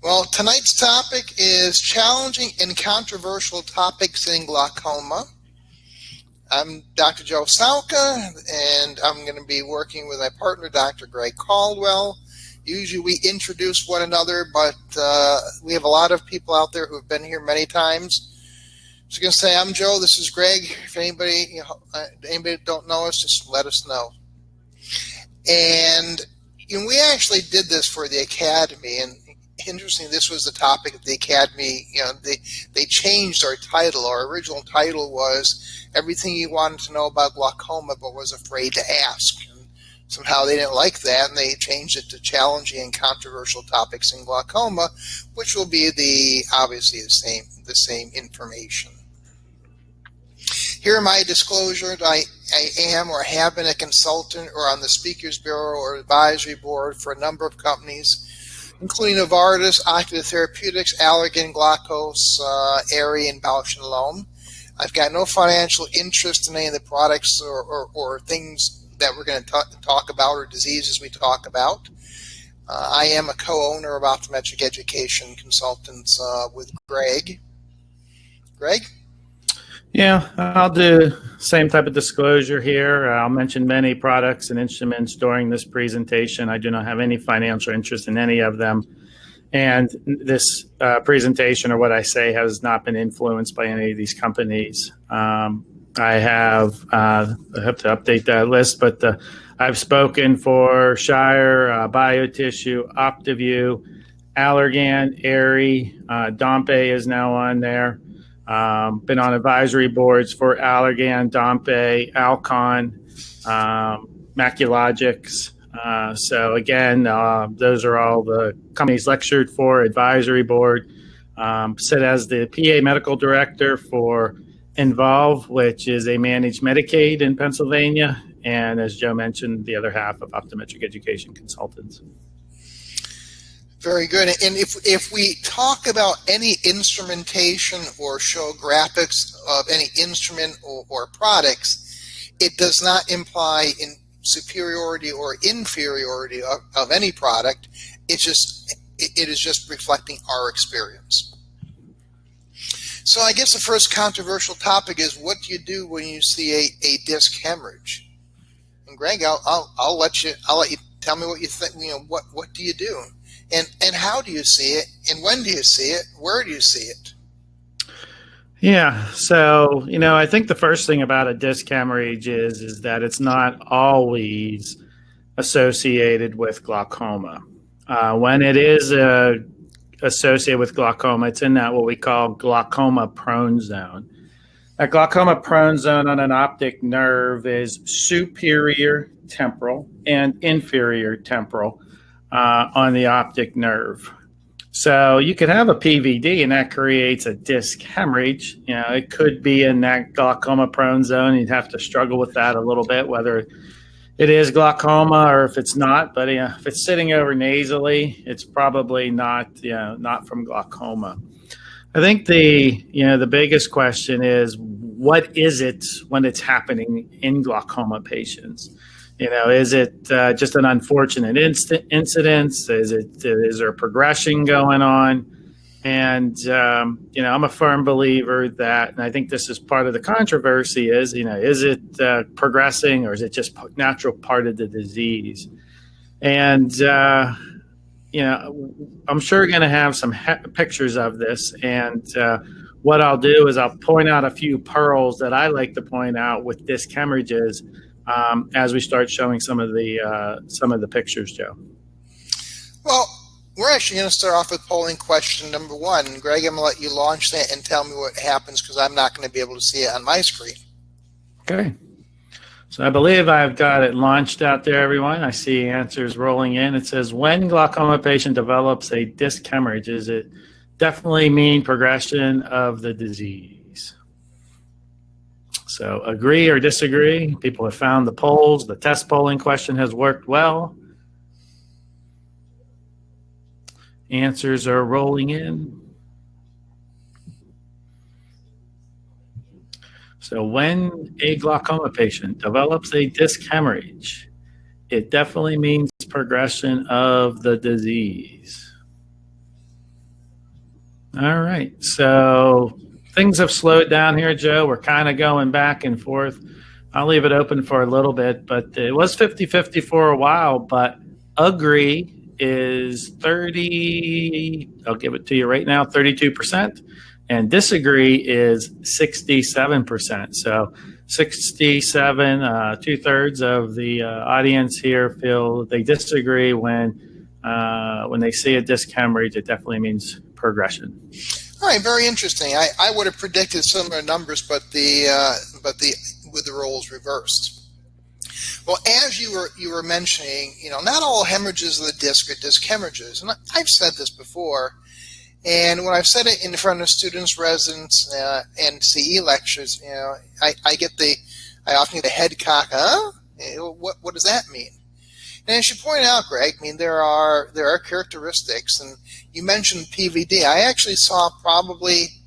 Well, tonight's topic is challenging and controversial topics in glaucoma. I'm Dr. Joe Salka, and I'm going to be working with my partner, Dr. Greg Caldwell. Usually we introduce one another, but we have a lot of people out there who have been here many times. So I'm going to say, I'm Joe, this is Greg. If anybody don't know us, just let us know. And we actually did this for the Academy, and interesting, this was the topic of the Academy. They changed our title. Our original title was Everything You Wanted to Know About Glaucoma But Was Afraid to Ask. And somehow they didn't like that, and they changed it to Challenging and Controversial Topics in Glaucoma, which will be obviously the same information. Here are my disclosures. I am or have been a consultant or on the Speakers Bureau or Advisory Board for a number of companies, including Novartis, Ocular Therapeutics, Allergan, Glaukos, Aerie, and Bausch & Lomb. I've got no financial interest in any of the products or things that we're going to talk about or diseases we talk about. I am a co-owner of Optometric Education Consultants with Greg. Greg? Yeah, I'll do same type of disclosure here. I'll mention many products and instruments during this presentation. I do not have any financial interest in any of them. And this presentation or what I say has not been influenced by any of these companies. I have to update that list, but I've spoken for Shire, BioTissue, OptiView, Allergan, Aerie, Dompe is now on there. Been on advisory boards for Allergan, Dompe, Alcon, Maculogics. So again, those are all the companies lectured for, advisory board. Sit as the PA medical director for Involve, which is a managed Medicaid in Pennsylvania. And as Joe mentioned, the other half of Optometric Education Consultants. Very good. And if we talk about any instrumentation or show graphics of any instrument or products, it does not imply in superiority or inferiority of any product. It is just reflecting our experience. So I guess the first controversial topic is, what do you do when you see a disc hemorrhage? And Greg, I'll let you tell me what you think. What do you do? And how do you see it? And when do you see it? Where do you see it? Yeah. So, I think the first thing about a disc hemorrhage is that it's not always associated with glaucoma. When it is associated with glaucoma, it's in that what we call glaucoma prone zone. That glaucoma prone zone on an optic nerve is superior temporal and inferior temporal on the optic nerve. So you could have a PVD and that creates a disc hemorrhage. It could be in that glaucoma prone zone. You'd have to struggle with that a little bit, whether it is glaucoma or if it's not. But if it's sitting over nasally, it's probably not from glaucoma. I think the biggest question is, what is it when it's happening in glaucoma patients? Is it just an unfortunate incident? Is there a progression going on? And, I'm a firm believer that, and I think this is part of the controversy is it progressing, or is it just natural part of the disease? And, I'm sure going to have some pictures of this. And what I'll do is I'll point out a few pearls that I like to point out with disc hemorrhages as we start showing some of the pictures, Joe. Well, we're actually going to start off with polling question number 1. Greg, I'm going to let you launch that and tell me what happens, because I'm not going to be able to see it on my screen. Okay. So I believe I've got it launched out there, everyone. I see answers rolling in. It says, when glaucoma patient develops a disc hemorrhage, does it definitely mean progression of the disease? So agree or disagree? People have found the polls. The test polling question has worked well. Answers are rolling in. So when a glaucoma patient develops a disc hemorrhage, it definitely means progression of the disease. All right. So things have slowed down here, Joe. We're kind of going back and forth. I'll leave it open for a little bit, but it was 50-50 for a while. But agree is 30, I'll give it to you right now, 32%. And disagree is 67%. So 67, 2/3 of the audience here feel they disagree when they see a disc hemorrhage. It definitely means progression. All right, very interesting. I would have predicted similar numbers, but with the roles reversed. Well, as you were mentioning, not all hemorrhages of the disc are disc hemorrhages, and I've said this before. And when I've said it in front of students, residents, and CE lectures, I often get the head cock. Huh? What does that mean? And as you point out, Greg, there are characteristics, and you mentioned PVD. I actually saw probably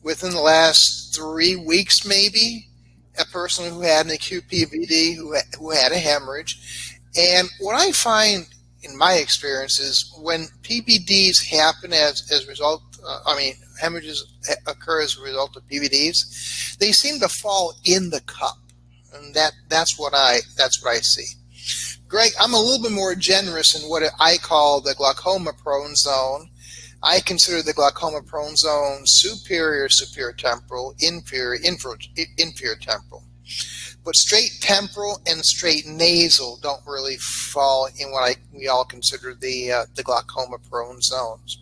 within the last 3 weeks, maybe, a person who had an acute PVD who had a hemorrhage. And what I find in my experience is when PVDs happen as a result, hemorrhages occur as a result of PVDs, they seem to fall in the cup, and that's what I see. Greg, I'm a little bit more generous in what I call the glaucoma-prone zone. I consider the glaucoma-prone zone superior temporal, inferior temporal. But straight temporal and straight nasal don't really fall in what we all consider the glaucoma-prone zones.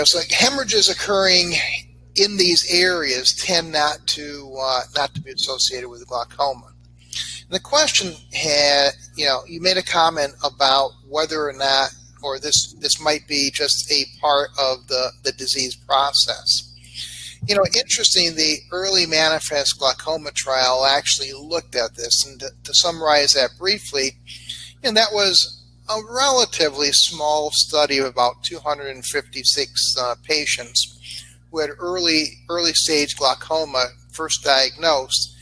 So hemorrhages occurring in these areas tend not to be associated with glaucoma. And the question had, you made a comment about whether or not, or this might be just a part of the disease process. Interesting, the early manifest glaucoma trial actually looked at this, and to summarize that briefly, that was a relatively small study of about 256 patients who had early stage glaucoma first diagnosed,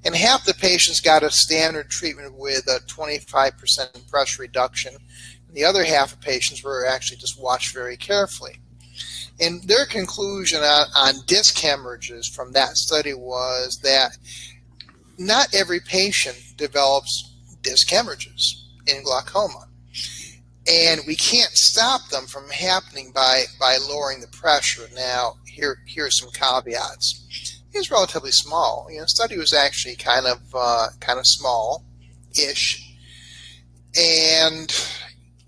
and half the patients got a standard treatment with a 25% pressure reduction, and the other half of patients were actually just watched very carefully. And their conclusion on disc hemorrhages from that study was that not every patient develops disc hemorrhages in glaucoma. And we can't stop them from happening by lowering the pressure. Now, here's some caveats. It was relatively small. The study was actually kind of small-ish. And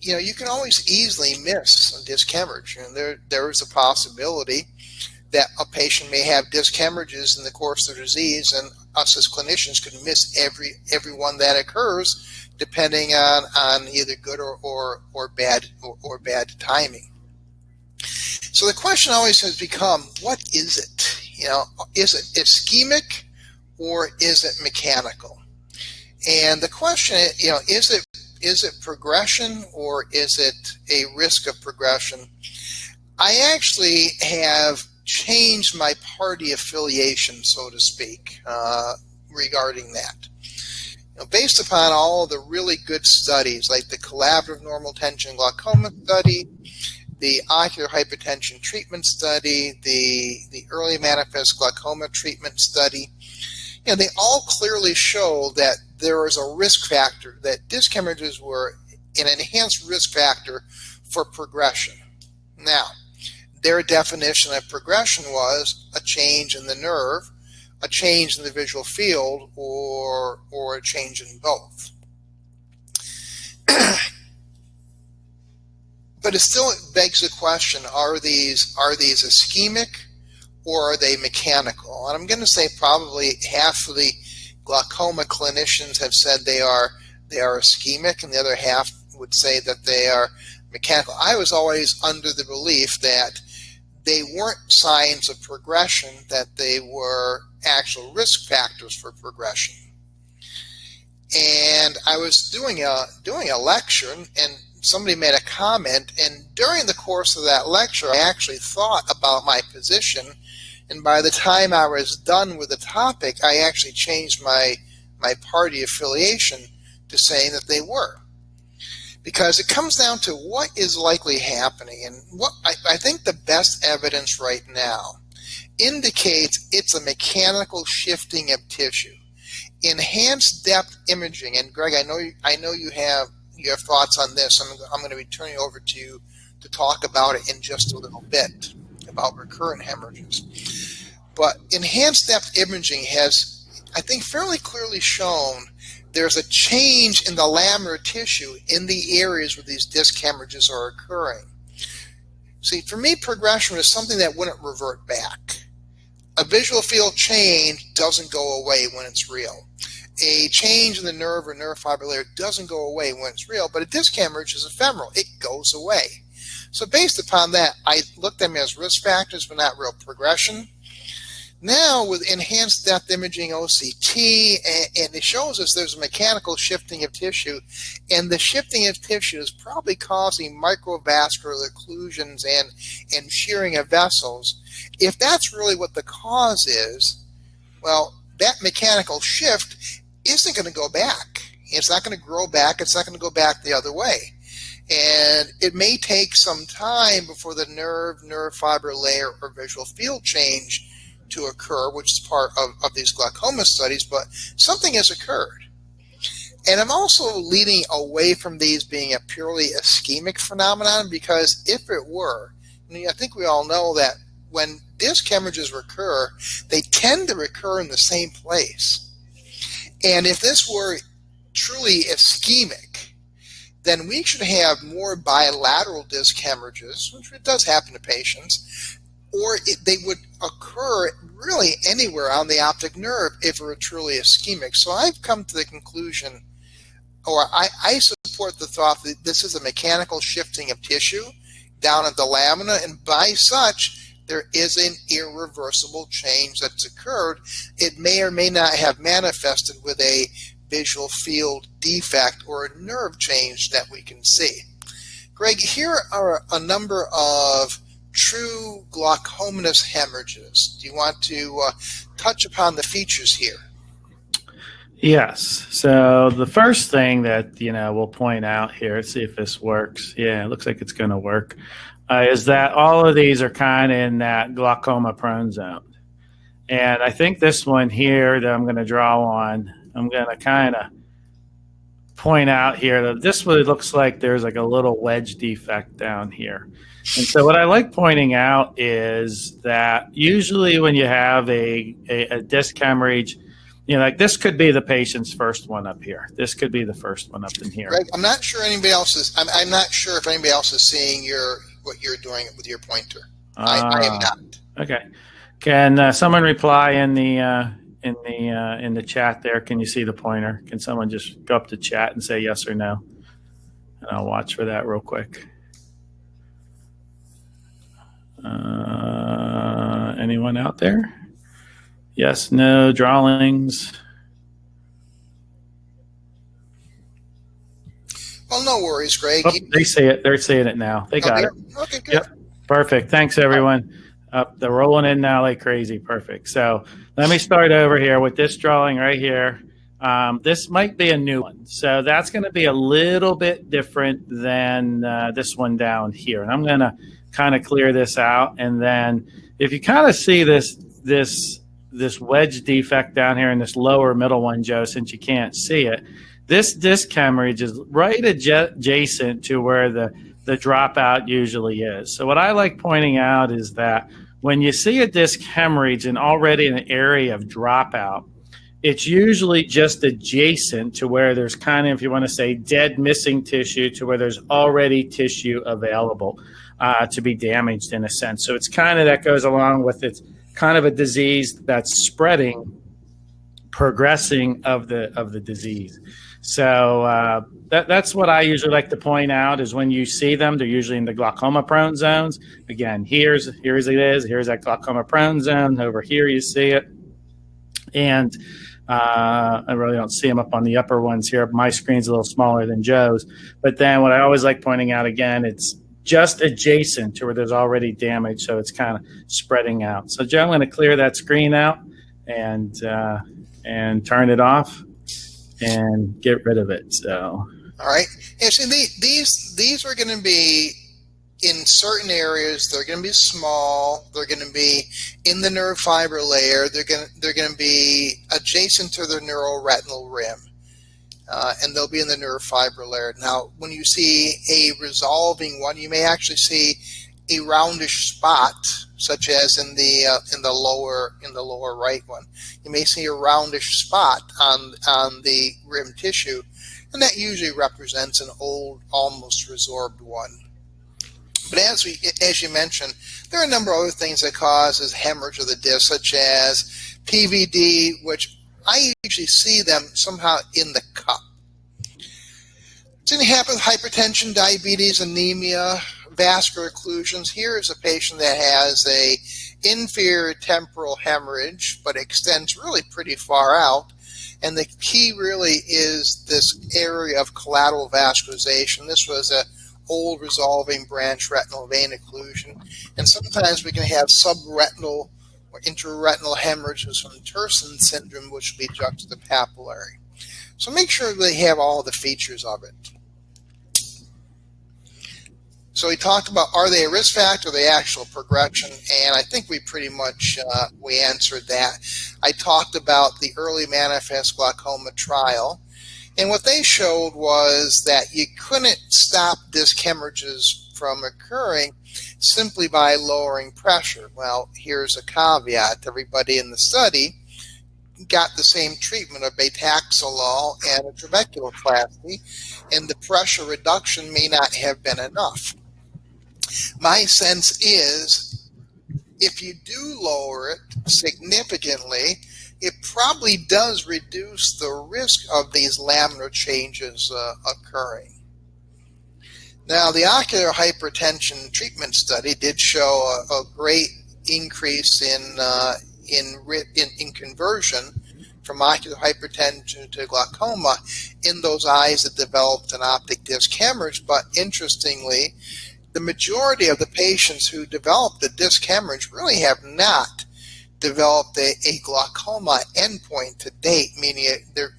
you can always easily miss a disc hemorrhage. There is a possibility that a patient may have disc hemorrhages in the course of the disease, and us as clinicians could miss every one that occurs, depending on either good or bad timing. So the question always has become, what is it? Is it ischemic or is it mechanical? And the question, is it progression or is it a risk of progression? I actually have changed my party affiliation, so to speak, regarding that. Based upon all of the really good studies, like the collaborative normal tension glaucoma study, the ocular hypertension treatment study, the early manifest glaucoma treatment study, they all clearly show that there is a risk factor, that disc hemorrhages were an enhanced risk factor for progression. Now, their definition of progression was a change in the nerve, a change in the visual field, or a change in both. But it still begs the question, are these ischemic or are they mechanical? And I'm going to say probably half of the glaucoma clinicians have said they are ischemic, and the other half would say that they are mechanical. I was always under the belief that they weren't signs of progression, that they were actual risk factors for progression. And I was doing a lecture, and somebody made a comment, and during the course of that lecture, I actually thought about my position, and by the time I was done with the topic, I actually changed my party affiliation to saying that they were. because it comes down to what is likely happening. And what I think the best evidence right now indicates it's a mechanical shifting of tissue. Enhanced depth imaging, and Greg, I know you have thoughts on this. I'm going to be turning over to you to talk about it in just a little bit about recurrent hemorrhages. But enhanced depth imaging has, I think, fairly clearly shown there's a change in the laminar tissue in the areas where these disc hemorrhages are occurring. See, for me, progression is something that wouldn't revert back. A visual field change doesn't go away when it's real. A change in the nerve or nerve fiber layer doesn't go away when it's real, but a disc hemorrhage is ephemeral. It goes away. So based upon that, I looked at them as risk factors, but not real progression. Now, with enhanced depth imaging OCT, and it shows us there's a mechanical shifting of tissue, and the shifting of tissue is probably causing microvascular occlusions and shearing of vessels. If that's really what the cause is, well, that mechanical shift isn't going to go back. It's not going to grow back. It's not going to go back the other way. And it may take some time before the nerve fiber layer, or visual field change to occur, which is part of these glaucoma studies, but something has occurred. And I'm also leading away from these being a purely ischemic phenomenon, because if it were, I think we all know that when disc hemorrhages recur, they tend to recur in the same place. And if this were truly ischemic, then we should have more bilateral disc hemorrhages, which it does happen to patients, or they would occur really anywhere on the optic nerve if it were truly ischemic. So I've come to the conclusion, or I support the thought that this is a mechanical shifting of tissue down at the lamina, and by such, there is an irreversible change that's occurred. It may or may not have manifested with a visual field defect or a nerve change that we can see. Greg, here are a number of true glaucomatous hemorrhages. Do you want to touch upon the features here? Yes. So the first thing that, we'll point out here, let's see if this works. Yeah, it looks like it's going to work, is that all of these are kind of in that glaucoma prone zone. And I think this one here that I'm going to draw on, I'm going to kind of point out here that this one looks like there's like a little wedge defect down here. And so what I like pointing out is that usually when you have a disc hemorrhage, like this could be the patient's first one up here. This could be the first one up in here. Greg, I'm not sure anybody else is. I'm not sure if anybody else is seeing what you're doing with your pointer. I am not. Okay. Can someone reply in the chat there? Can you see the pointer? Can someone just go up to chat and say yes or no? And I'll watch for that real quick. Anyone out there? Yes, no, drawings. Well, no worries, Greg. Oh, they see it. They're seeing it now. They got it. Okay, good. Yep. Perfect. Thanks, everyone. They're rolling in now like crazy. Perfect. So let me start over here with this drawing right here. This might be a new one. So that's going to be a little bit different than this one down here. And I'm going to kind of clear this out. And then if you kind of see this wedge defect down here in this lower middle one, Joe, since you can't see it, this disc hemorrhage is right adjacent to where the dropout usually is. So what I like pointing out is that when you see a disc hemorrhage and already an area of dropout, it's usually just adjacent to where there's kind of, if you want to say, dead missing tissue, to where there's already tissue available to be damaged in a sense. So it's kind of, that goes along with it's kind of a disease that's spreading, progressing of the disease. So that's what I usually like to point out, is when you see them, they're usually in the glaucoma prone zones. Again, here's it is. Here's that glaucoma prone zone. Over here you see it. And I really don't see them up on the upper ones here. My screen's a little smaller than Joe's. But then what I always like pointing out, again, it's just adjacent to where there's already damage, so it's kind of spreading out. So Joe, I'm going to clear that screen out and turn it off and get rid of it. So All right. And so these are going to be in certain areas. They're going to be small. They're going to be in the nerve fiber layer. They're going to be adjacent to the neuroretinal rim, and they'll be in the nerve fiber layer. Now, when you see a resolving one, you may actually see a roundish spot, such as in the lower right one. You may see a roundish spot on the rim tissue, and that usually represents an old, almost resorbed one. But as you mentioned, there are a number of other things that causes hemorrhage of the disc, such as PVD, which I usually see them somehow in the cup. It's going to happen with hypertension, diabetes, anemia, vascular occlusions. Here is a patient that has a inferior temporal hemorrhage, but extends really pretty far out. And the key really is this area of collateral vascularization. This was a old resolving branch retinal vein occlusion. And sometimes we can have subretinal or intraretinal hemorrhages from Terson syndrome, which would be juxtapapillary. So make sure they have all the features of it. So we talked about, are they a risk factor or the actual progression? And I think we pretty much we answered that. I talked about the early manifest glaucoma trial. And what they showed was that you couldn't stop disc hemorrhages from occurring simply by lowering pressure. Well, here's a caveat. Everybody in the study got the same treatment of betaxolol and a trabeculoplasty, and the pressure reduction may not have been enough. My sense is if you do lower it significantly, it probably does reduce the risk of these laminar changes occurring. Now, the ocular hypertension treatment study did show a great increase in conversion from ocular hypertension to glaucoma in those eyes that developed an optic disc hemorrhage, but interestingly, the majority of the patients who developed the disc hemorrhage really have not developed a glaucoma endpoint to date, meaning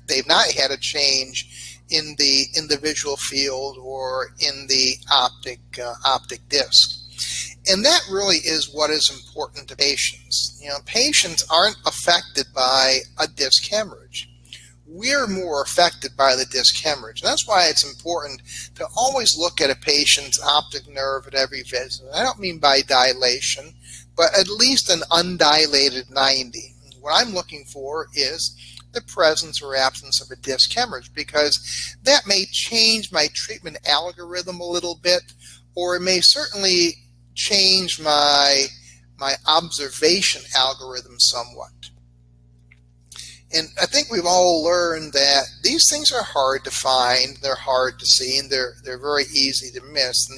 they've not had a change in the visual field or in the optic disc. And that really is what is important to patients. You know, patients aren't affected by a disc hemorrhage. We're more affected by the disc hemorrhage. And that's why it's important to always look at a patient's optic nerve at every visit. I don't mean by dilation, but at least an undilated 90. What I'm looking for is the presence or absence of a disc hemorrhage, because that may change my treatment algorithm a little bit, or it may certainly change my observation algorithm somewhat. And I think we've all learned that these things are hard to find, they're hard to see, and they're very easy to miss.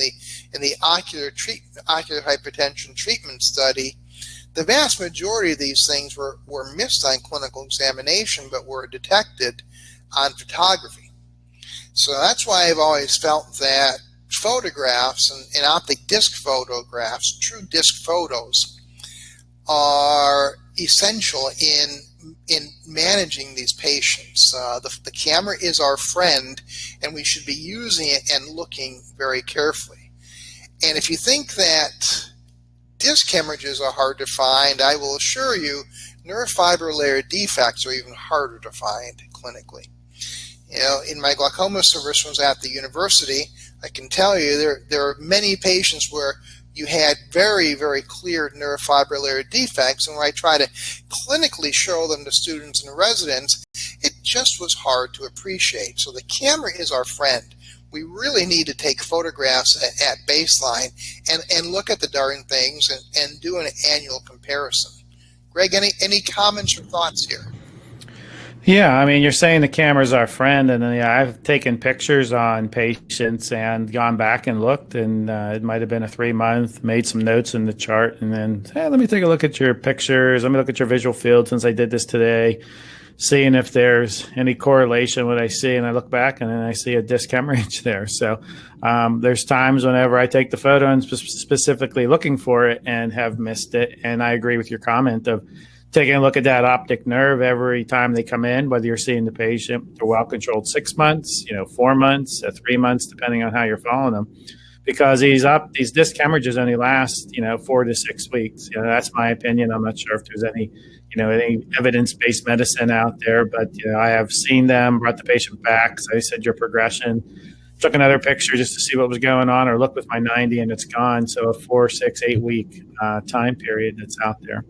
In the ocular hypertension treatment study, the vast majority of these things were missed on clinical examination, but were detected on photography. So that's why I've always felt that photographs and optic disc photographs, true disc photos, are essential in managing these patients. The camera is our friend, and we should be using it and looking very carefully. And if you think that disc hemorrhages are hard to find, I will assure you nerve fiber layer defects are even harder to find clinically. You know, in my glaucoma service when I was at the university, I can tell you there are many patients where you had very, very clear nerve fiber layer defects, and when I try to clinically show them to students and residents, it just was hard to appreciate. So the camera is our friend. We really need to take photographs at baseline and look at the darn things and do an annual comparison. Greg, any comments or thoughts here? Yeah, I mean, you're saying the camera's our friend, and I've taken pictures on patients and gone back and looked, and it might have been a 3-month, made some notes in the chart, and then, hey, let me take a look at your pictures. Let me look at your visual field since I did this today, seeing if there's any correlation with what I see, and I look back, and then I see a disc hemorrhage there. So there's times whenever I take the photo and specifically looking for it and have missed it, and I agree with your comment of taking a look at that optic nerve every time they come in, whether you're seeing the patient, they're well controlled 6 months, 4 months, 3 months, depending on how you're following them. Because these disc hemorrhages only last, 4 to 6 weeks. That's my opinion. I'm not sure if there's any evidence-based medicine out there, but I have seen them, brought the patient back. So I said, your progression, took another picture just to see what was going on, or look with my 90 and it's gone. So a 4, 6, 8 week time period that's out there.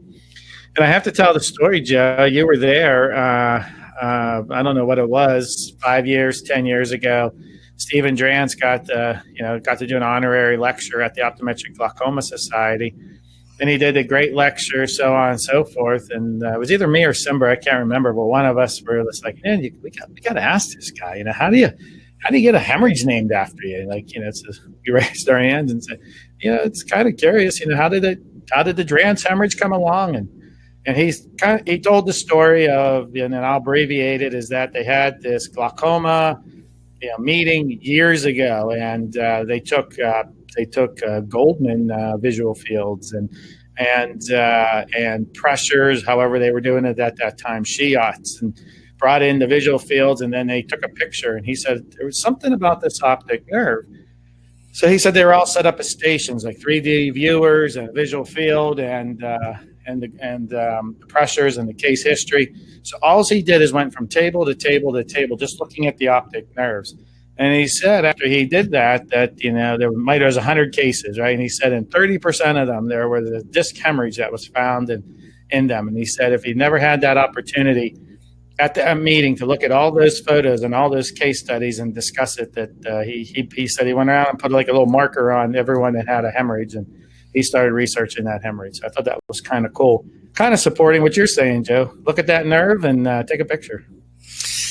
And I have to tell the story, Joe. You were there. I don't know what it was, 5 years, 10 years ago. Stephen Drance got to do an honorary lecture at the Optometric Glaucoma Society, and he did a great lecture, so on and so forth. And it was either me or Simber, I can't remember, but one of us were just like, man, we got to ask this guy, how do you get a hemorrhage named after you? We raised our hands and said, it's kind of curious, how did the Drance hemorrhage come along? And he told the story of, and I'll abbreviate it, is that they had this glaucoma meeting years ago, and they took Goldman visual fields and pressures, however they were doing it at that time, Shiots, and brought in the visual fields, and then they took a picture. And he said there was something about this optic nerve. So he said they were all set up as stations, like 3D viewers and a visual field and the pressures and the case history. So all he did is went from table to table to table, just looking at the optic nerves. And he said after he did that there was 100 cases, right? And he said in 30% of them, there was a disc hemorrhage that was found in them. And he said if he never had that opportunity at that meeting to look at all those photos and all those case studies and discuss it, that he said he went around and put like a little marker on everyone that had a hemorrhhage, and he started researching that hemorrhage. So I thought that was kind of cool, kind of supporting what you're saying, Joe. Look at that nerve and take a picture.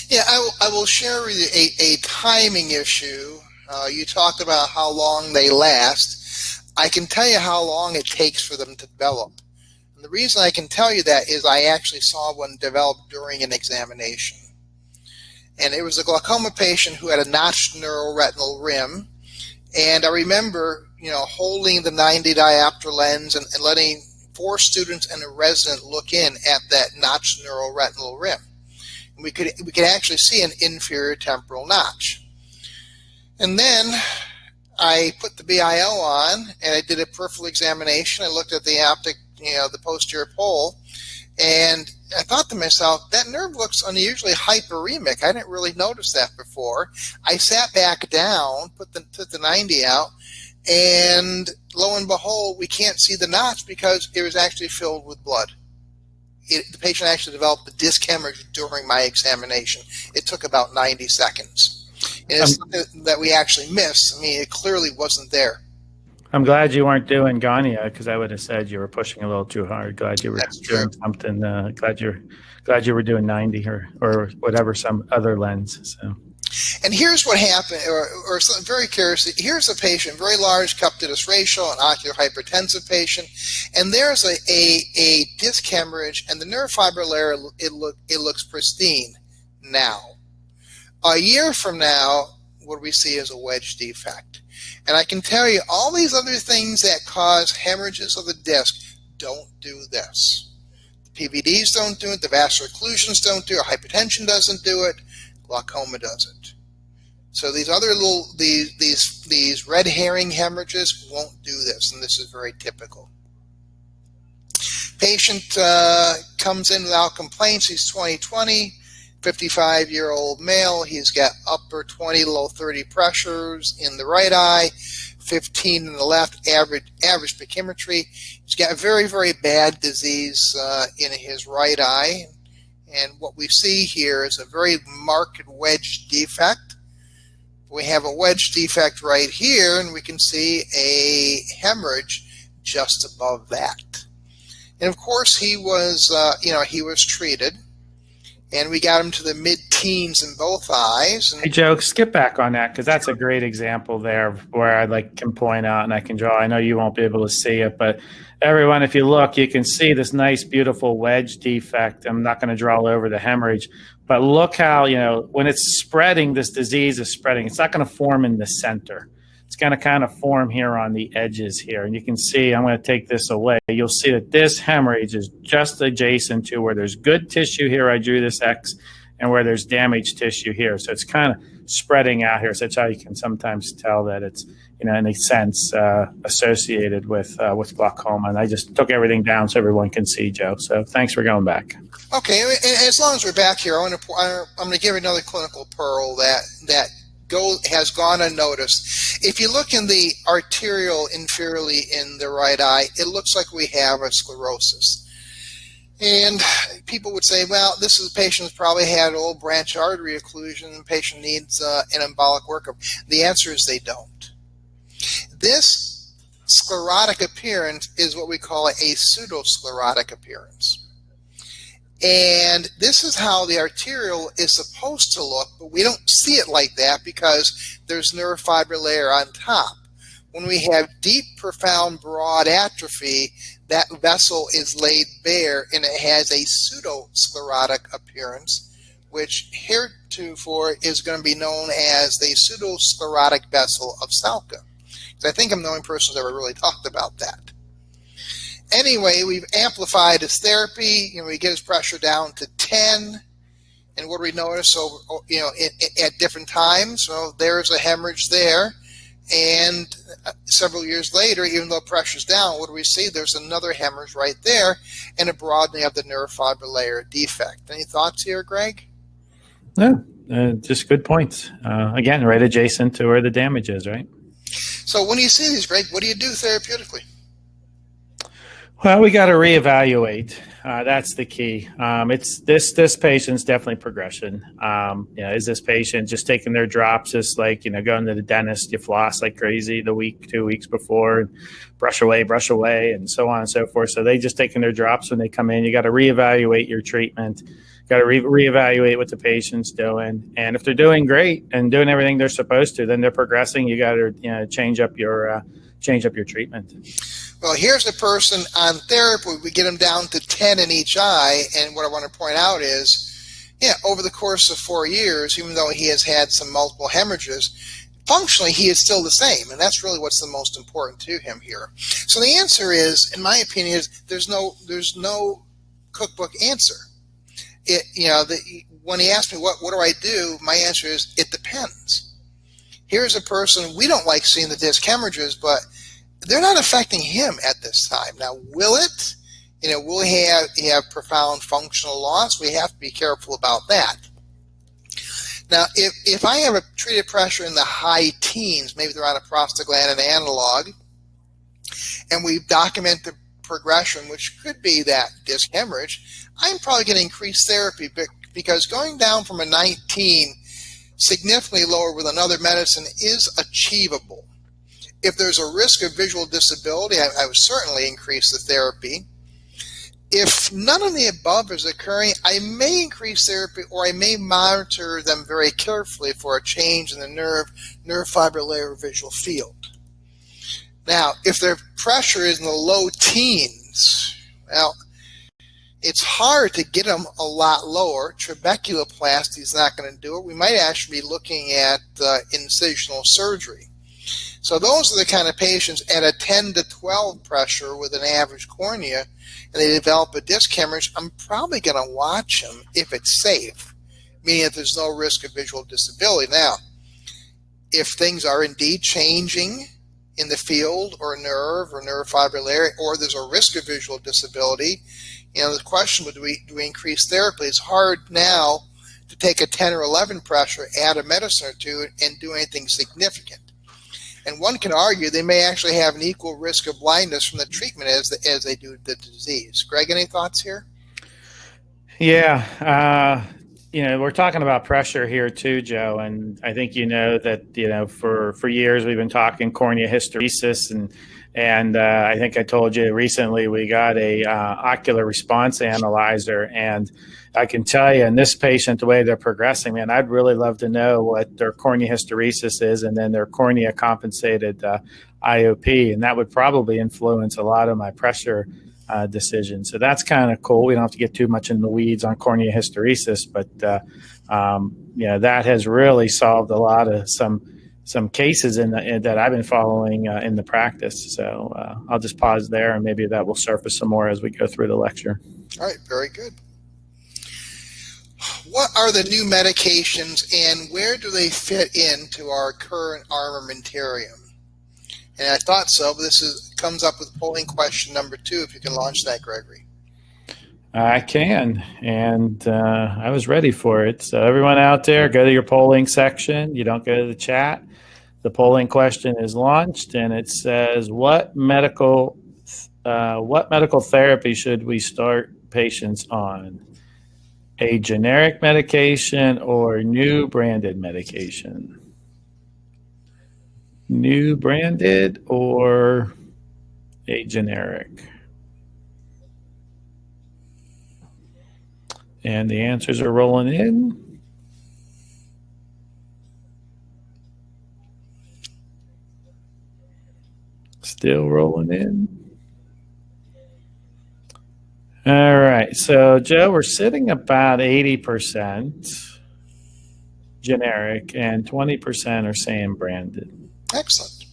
Yeah, I will share with you a timing issue. You talked about how long they last. I can tell you how long it takes for them to develop. And the reason I can tell you that is I actually saw one develop during an examination. And it was a glaucoma patient who had a notched neuroretinal rim. And I remember, holding the 90 diopter lens and letting 4 students and a resident look in at that notched neuroretinal rim. And we could actually see an inferior temporal notch. And then I put the BIO on and I did a peripheral examination. I looked at the optic, the posterior pole, and I thought to myself, that nerve looks unusually hyperemic. I didn't really notice that before. I sat back down, took the 90 out, and lo and behold, we can't see the notch because it was actually filled with blood. The patient actually developed the disc hemorrhage during my examination. It took about 90 seconds. And it's something that we actually missed. I mean, it clearly wasn't there. I'm glad you weren't doing Gania, because I would have said you were pushing a little too hard. Glad you were doing something. Glad you were doing 90 or whatever, some other lens. So. And here's what happened, or something very curious. Here's a patient, very large cup to disc ratio, an ocular hypertensive patient, and there's a disc hemorrhage, and the nerve fiber layer, it looks pristine now. A year from now, what we see is a wedge defect. And I can tell you, all these other things that cause hemorrhages of the disc don't do this. The PVDs don't do it, the vascular occlusions don't do it, hypertension doesn't do it, glaucoma does it. So these other these red herring hemorrhages won't do this, and this is very typical. Patient comes in without complaints. He's 20/20, 55-year-old male. He's got upper 20, low 30 pressures in the right eye, 15 in the left, average pachymetry. He's got a very, very bad disease in his right eye. And what we see here is a very marked wedge defect. We have a wedge defect right here, and we can see a hemorrhage just above that. And of course, he was treated, and we got him to the mid-teens in both eyes. Hey, Joe, skip back on that, because that's a great example there where I can point out and I can draw. I know you won't be able to see it, but everyone, if you look, you can see this nice, beautiful wedge defect. I'm not going to draw over the hemorrhage, but look how, when it's spreading, this disease is spreading. It's not going to form in the center. it's going to kind of form here on the edges here. And you can see, I'm going to take this away. You'll see that this hemorrhage is just adjacent to where there's good tissue here. I drew this X, and where there's damaged tissue here. So it's kind of spreading out here. So that's how you can sometimes tell that it's, in a sense, associated with glaucoma. And I just took everything down so everyone can see, Joe. So thanks for going back. Okay, and as long as we're back here, I'm going to give another clinical pearl that has gone unnoticed. If you look in the arterial inferiorly in the right eye, it looks like we have a sclerosis. And people would say, well, this is a patient who's probably had old branch artery occlusion, and the patient needs an embolic workup. The answer is they don't. This sclerotic appearance is what we call a pseudosclerotic appearance. And this is how the arterial is supposed to look, but we don't see it like that because there's nerve fiber layer on top. When we have deep, profound, broad atrophy, that vessel is laid bare and it has a pseudosclerotic appearance, which heretofore is going to be known as the pseudosclerotic vessel of Salca. I think I'm the only person who's ever really talked about that. Anyway, we've amplified his therapy. We get his pressure down to 10. And what do we notice at different times? Well, there's a hemorrhage there. And several years later, even though pressure's down, what do we see? There's another hemorrhage right there and a broadening of the nerve fiber layer defect. Any thoughts here, Greg? No, just good points. Again, right adjacent to where the damage is, right? So when you see these, Greg, what do you do therapeutically? Well, we got to reevaluate. That's the key. It's this patient's definitely progression. Is this patient just taking their drops, just like, going to the dentist, you floss like crazy the week, 2 weeks before, and brush away, and so on and so forth. So they just taking their drops when they come in. You got to reevaluate your treatment. Got to reevaluate what the patient's doing. And if they're doing great and doing everything they're supposed to, then they're progressing. You got to change up your treatment. Well, here's a person on therapy. We get him down to 10 in each eye. And what I want to point out is, over the course of 4 years, even though he has had some multiple hemorrhages, functionally he is still the same. And that's really what's the most important to him here. So the answer is, in my opinion, is there's no cookbook answer. When he asked me what do I do, my answer is it depends. Here's a person, we don't like seeing the disc hemorrhages, but they're not affecting him at this time. Now, will it? Will he have profound functional loss? We have to be careful about that. Now, if I have a treated pressure in the high teens, maybe they're on a prostaglandin analog, and we document the progression, which could be that disc hemorrhage, I'm probably going to increase therapy because going down from a 19 significantly lower with another medicine is achievable. If there's a risk of visual disability, I would certainly increase the therapy. If none of the above is occurring, I may increase therapy or I may monitor them very carefully for a change in the nerve fiber layer visual field. Now, if their pressure is in the low teens, well, it's hard to get them a lot lower. Trabeculoplasty is not going to do it. We might actually be looking at incisional surgery. So those are the kind of patients at a 10 to 12 pressure with an average cornea, and they develop a disc hemorrhage, I'm probably going to watch them if it's safe, meaning if there's no risk of visual disability. Now, if things are indeed changing in the field or nerve fiber layer, or there's a risk of visual disability, the question would, do we increase therapy? It's hard now to take a 10 or 11 pressure, add a medicine or two, and do anything significant. And one can argue they may actually have an equal risk of blindness from the treatment as they do the disease. Greg, any thoughts here? Yeah. We're talking about pressure here too, Joe. And I think that, for years we've been talking cornea hysteresis. And I think I told you recently we got a ocular response analyzer. And I can tell you, in this patient, the way they're progressing, man, I'd really love to know what their cornea hysteresis is and then their cornea compensated IOP. And that would probably influence a lot of my pressure decisions. So that's kind of cool. We don't have to get too much in the weeds on cornea hysteresis, but that has really solved a lot of some cases that I've been following in the practice. So I'll just pause there, and maybe that will surface some more as we go through the lecture. All right, very good. What are the new medications, and where do they fit into our current armamentarium? And I thought so, but comes up with polling question number 2, if you can launch that, Gregory. I can, and I was ready for it. So everyone out there, go to your polling section. You don't go to the chat. The polling question is launched, and it says, what medical therapy should we start patients on? A generic medication or new branded medication? New branded or a generic? And the answers are rolling in. Still rolling in. All right, so Joe, we're sitting about 80% generic and 20% are saying branded. Excellent.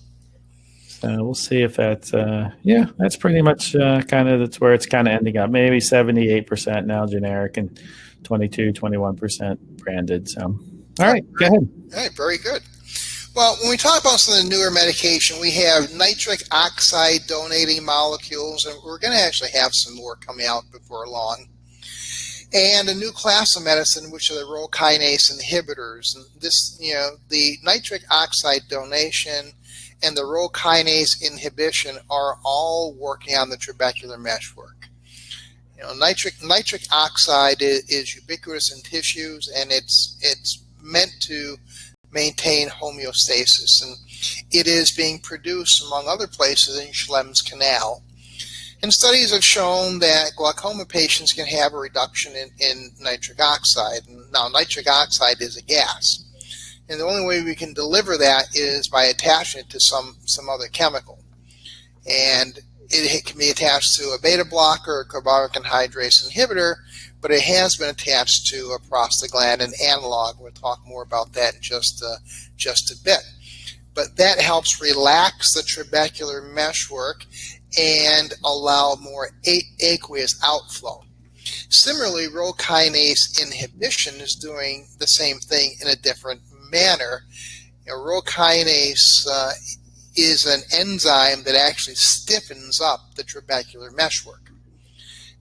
So we'll see if that's, that's pretty much that's where it's kind of ending up. Maybe 78% now generic and 21% branded. So, all right, go ahead. All right, very good. Well, when we talk about some of the newer medication, we have nitric oxide donating molecules, and we're going to actually have some more coming out before long. And a new class of medicine, which are the Rho kinase inhibitors. And this, the nitric oxide donation and the Rho kinase inhibition are all working on the trabecular meshwork. Nitric oxide is ubiquitous in tissues, and it's meant to maintain homeostasis, and it is being produced among other places in Schlemm's canal. And studies have shown that glaucoma patients can have a reduction in nitric oxide. Now, nitric oxide is a gas, and the only way we can deliver that is by attaching it to some other chemical. And it can be attached to a beta blocker or carbonic anhydrase inhibitor, but it has been attached to a prostaglandin analog. We'll talk more about that in just a bit. But that helps relax the trabecular meshwork and allow more aqueous outflow. Similarly, Rho kinase inhibition is doing the same thing in a different manner. Rho kinase is an enzyme that actually stiffens up the trabecular meshwork.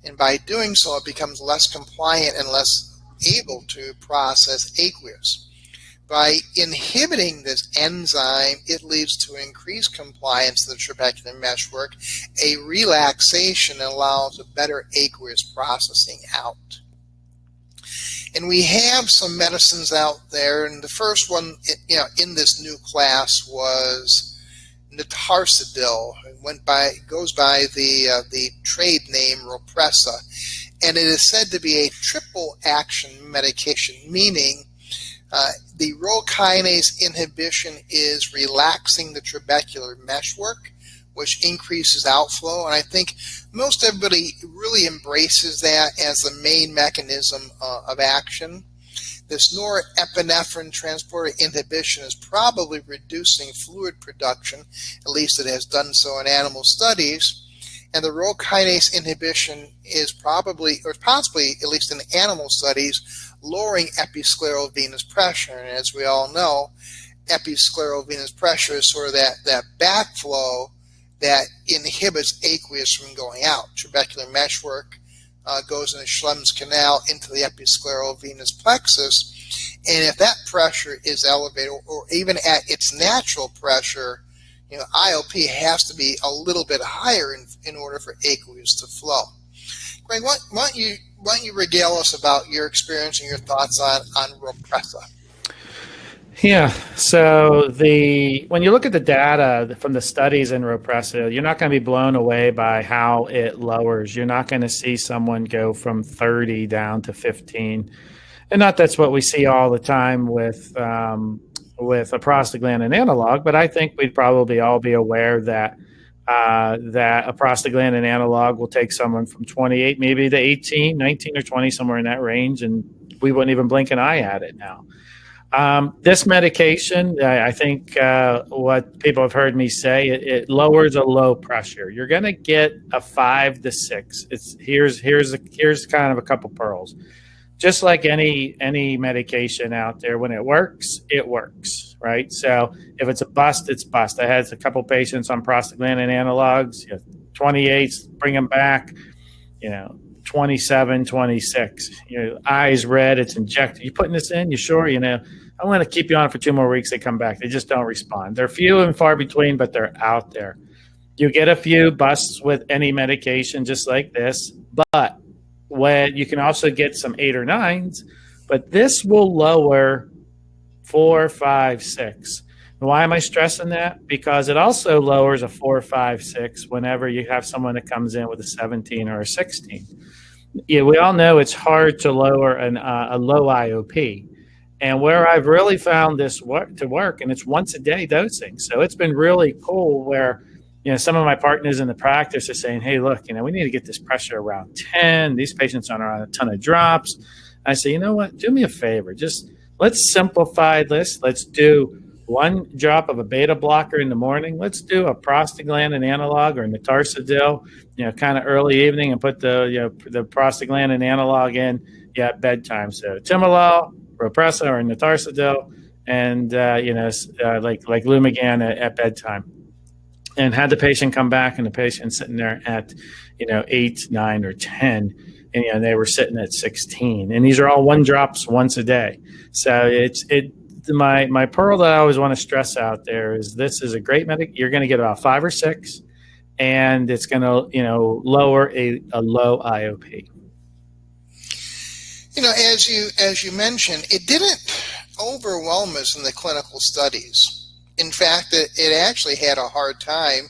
And by doing so, it becomes less compliant and less able to process aqueous. By inhibiting this enzyme, it leads to increased compliance to the trabecular meshwork, a relaxation that allows a better aqueous processing out. And we have some medicines out there, and the first one in this new class was NETARSUDIL. It goes by the trade name RHOPRESSA, and it is said to be a triple action medication, meaning the Rho kinase inhibition is relaxing the trabecular meshwork, which increases outflow, and I think most everybody really embraces that as the main mechanism of action. This norepinephrine transporter inhibition is probably reducing fluid production, at least it has done so in animal studies. And the Rho kinase inhibition is probably, or possibly, at least in animal studies, lowering episcleral venous pressure. And as we all know, episcleral venous pressure is sort of that backflow that inhibits aqueous from going out. Trabecular meshwork goes into Schlemm's canal into the episcleral venous plexus, and if that pressure is elevated or even at its natural pressure, IOP has to be a little bit higher in order for aqueous to flow. Greg, why don't you regale us about your experience and your thoughts on RHOPRESSA? Yeah, so when you look at the data from the studies in RHOPRESSA, you're not going to be blown away by how it lowers. You're not going to see someone go from 30 down to 15. And not that's what we see all the time with a prostaglandin analog, but I think we'd probably all be aware that a prostaglandin analog will take someone from 28 maybe to 18, 19 or 20, somewhere in that range, and we wouldn't even blink an eye at it now. This medication, I think what people have heard me say, it lowers a low pressure. You're going to get a 5 to 6. Here's kind of a couple pearls. Just like any medication out there, when it works, right? So if it's a bust, it's bust. I had a couple patients on prostaglandin analogs, 28s, bring them back, 27, 26, eyes red, it's injected. You putting this in? You sure? I'm going to keep you on for 2 more weeks. They come back. They just don't respond. They're few and far between, but they're out there. You get a few busts with any medication just like this, but when you can also get some 8 or 9s, but this will lower 4, 5, 6. Why am I stressing that? Because it also lowers a 4, 5, 6 whenever you have someone that comes in with a 17 or a 16. Yeah, we all know it's hard to lower a low IOP. And where I've really found this to work, and it's once a day dosing. So it's been really cool where, some of my partners in the practice are saying, hey, look, we need to get this pressure around 10. These patients are on a ton of drops. I say, you know what? Do me a favor. Just let's simplify this. Let's do 1 drop of a beta blocker in the morning. Let's do a prostaglandin analog or NETARSUDIL, kind of early evening, and put the prostaglandin analog in at bedtime. So timolol, RHOPRESSA or NETARSUDIL, and like Lumigan at bedtime. And had the patient come back, and the patient sitting there at 8, 9, or 10, and they were sitting at 16. And these are all 1 drops once a day. So my pearl that I always want to stress out there is this is a great medic. You're going to get about 5 or 6, and it's going to lower a low IOP. As you mentioned, it didn't overwhelm us in the clinical studies. In fact, it actually had a hard time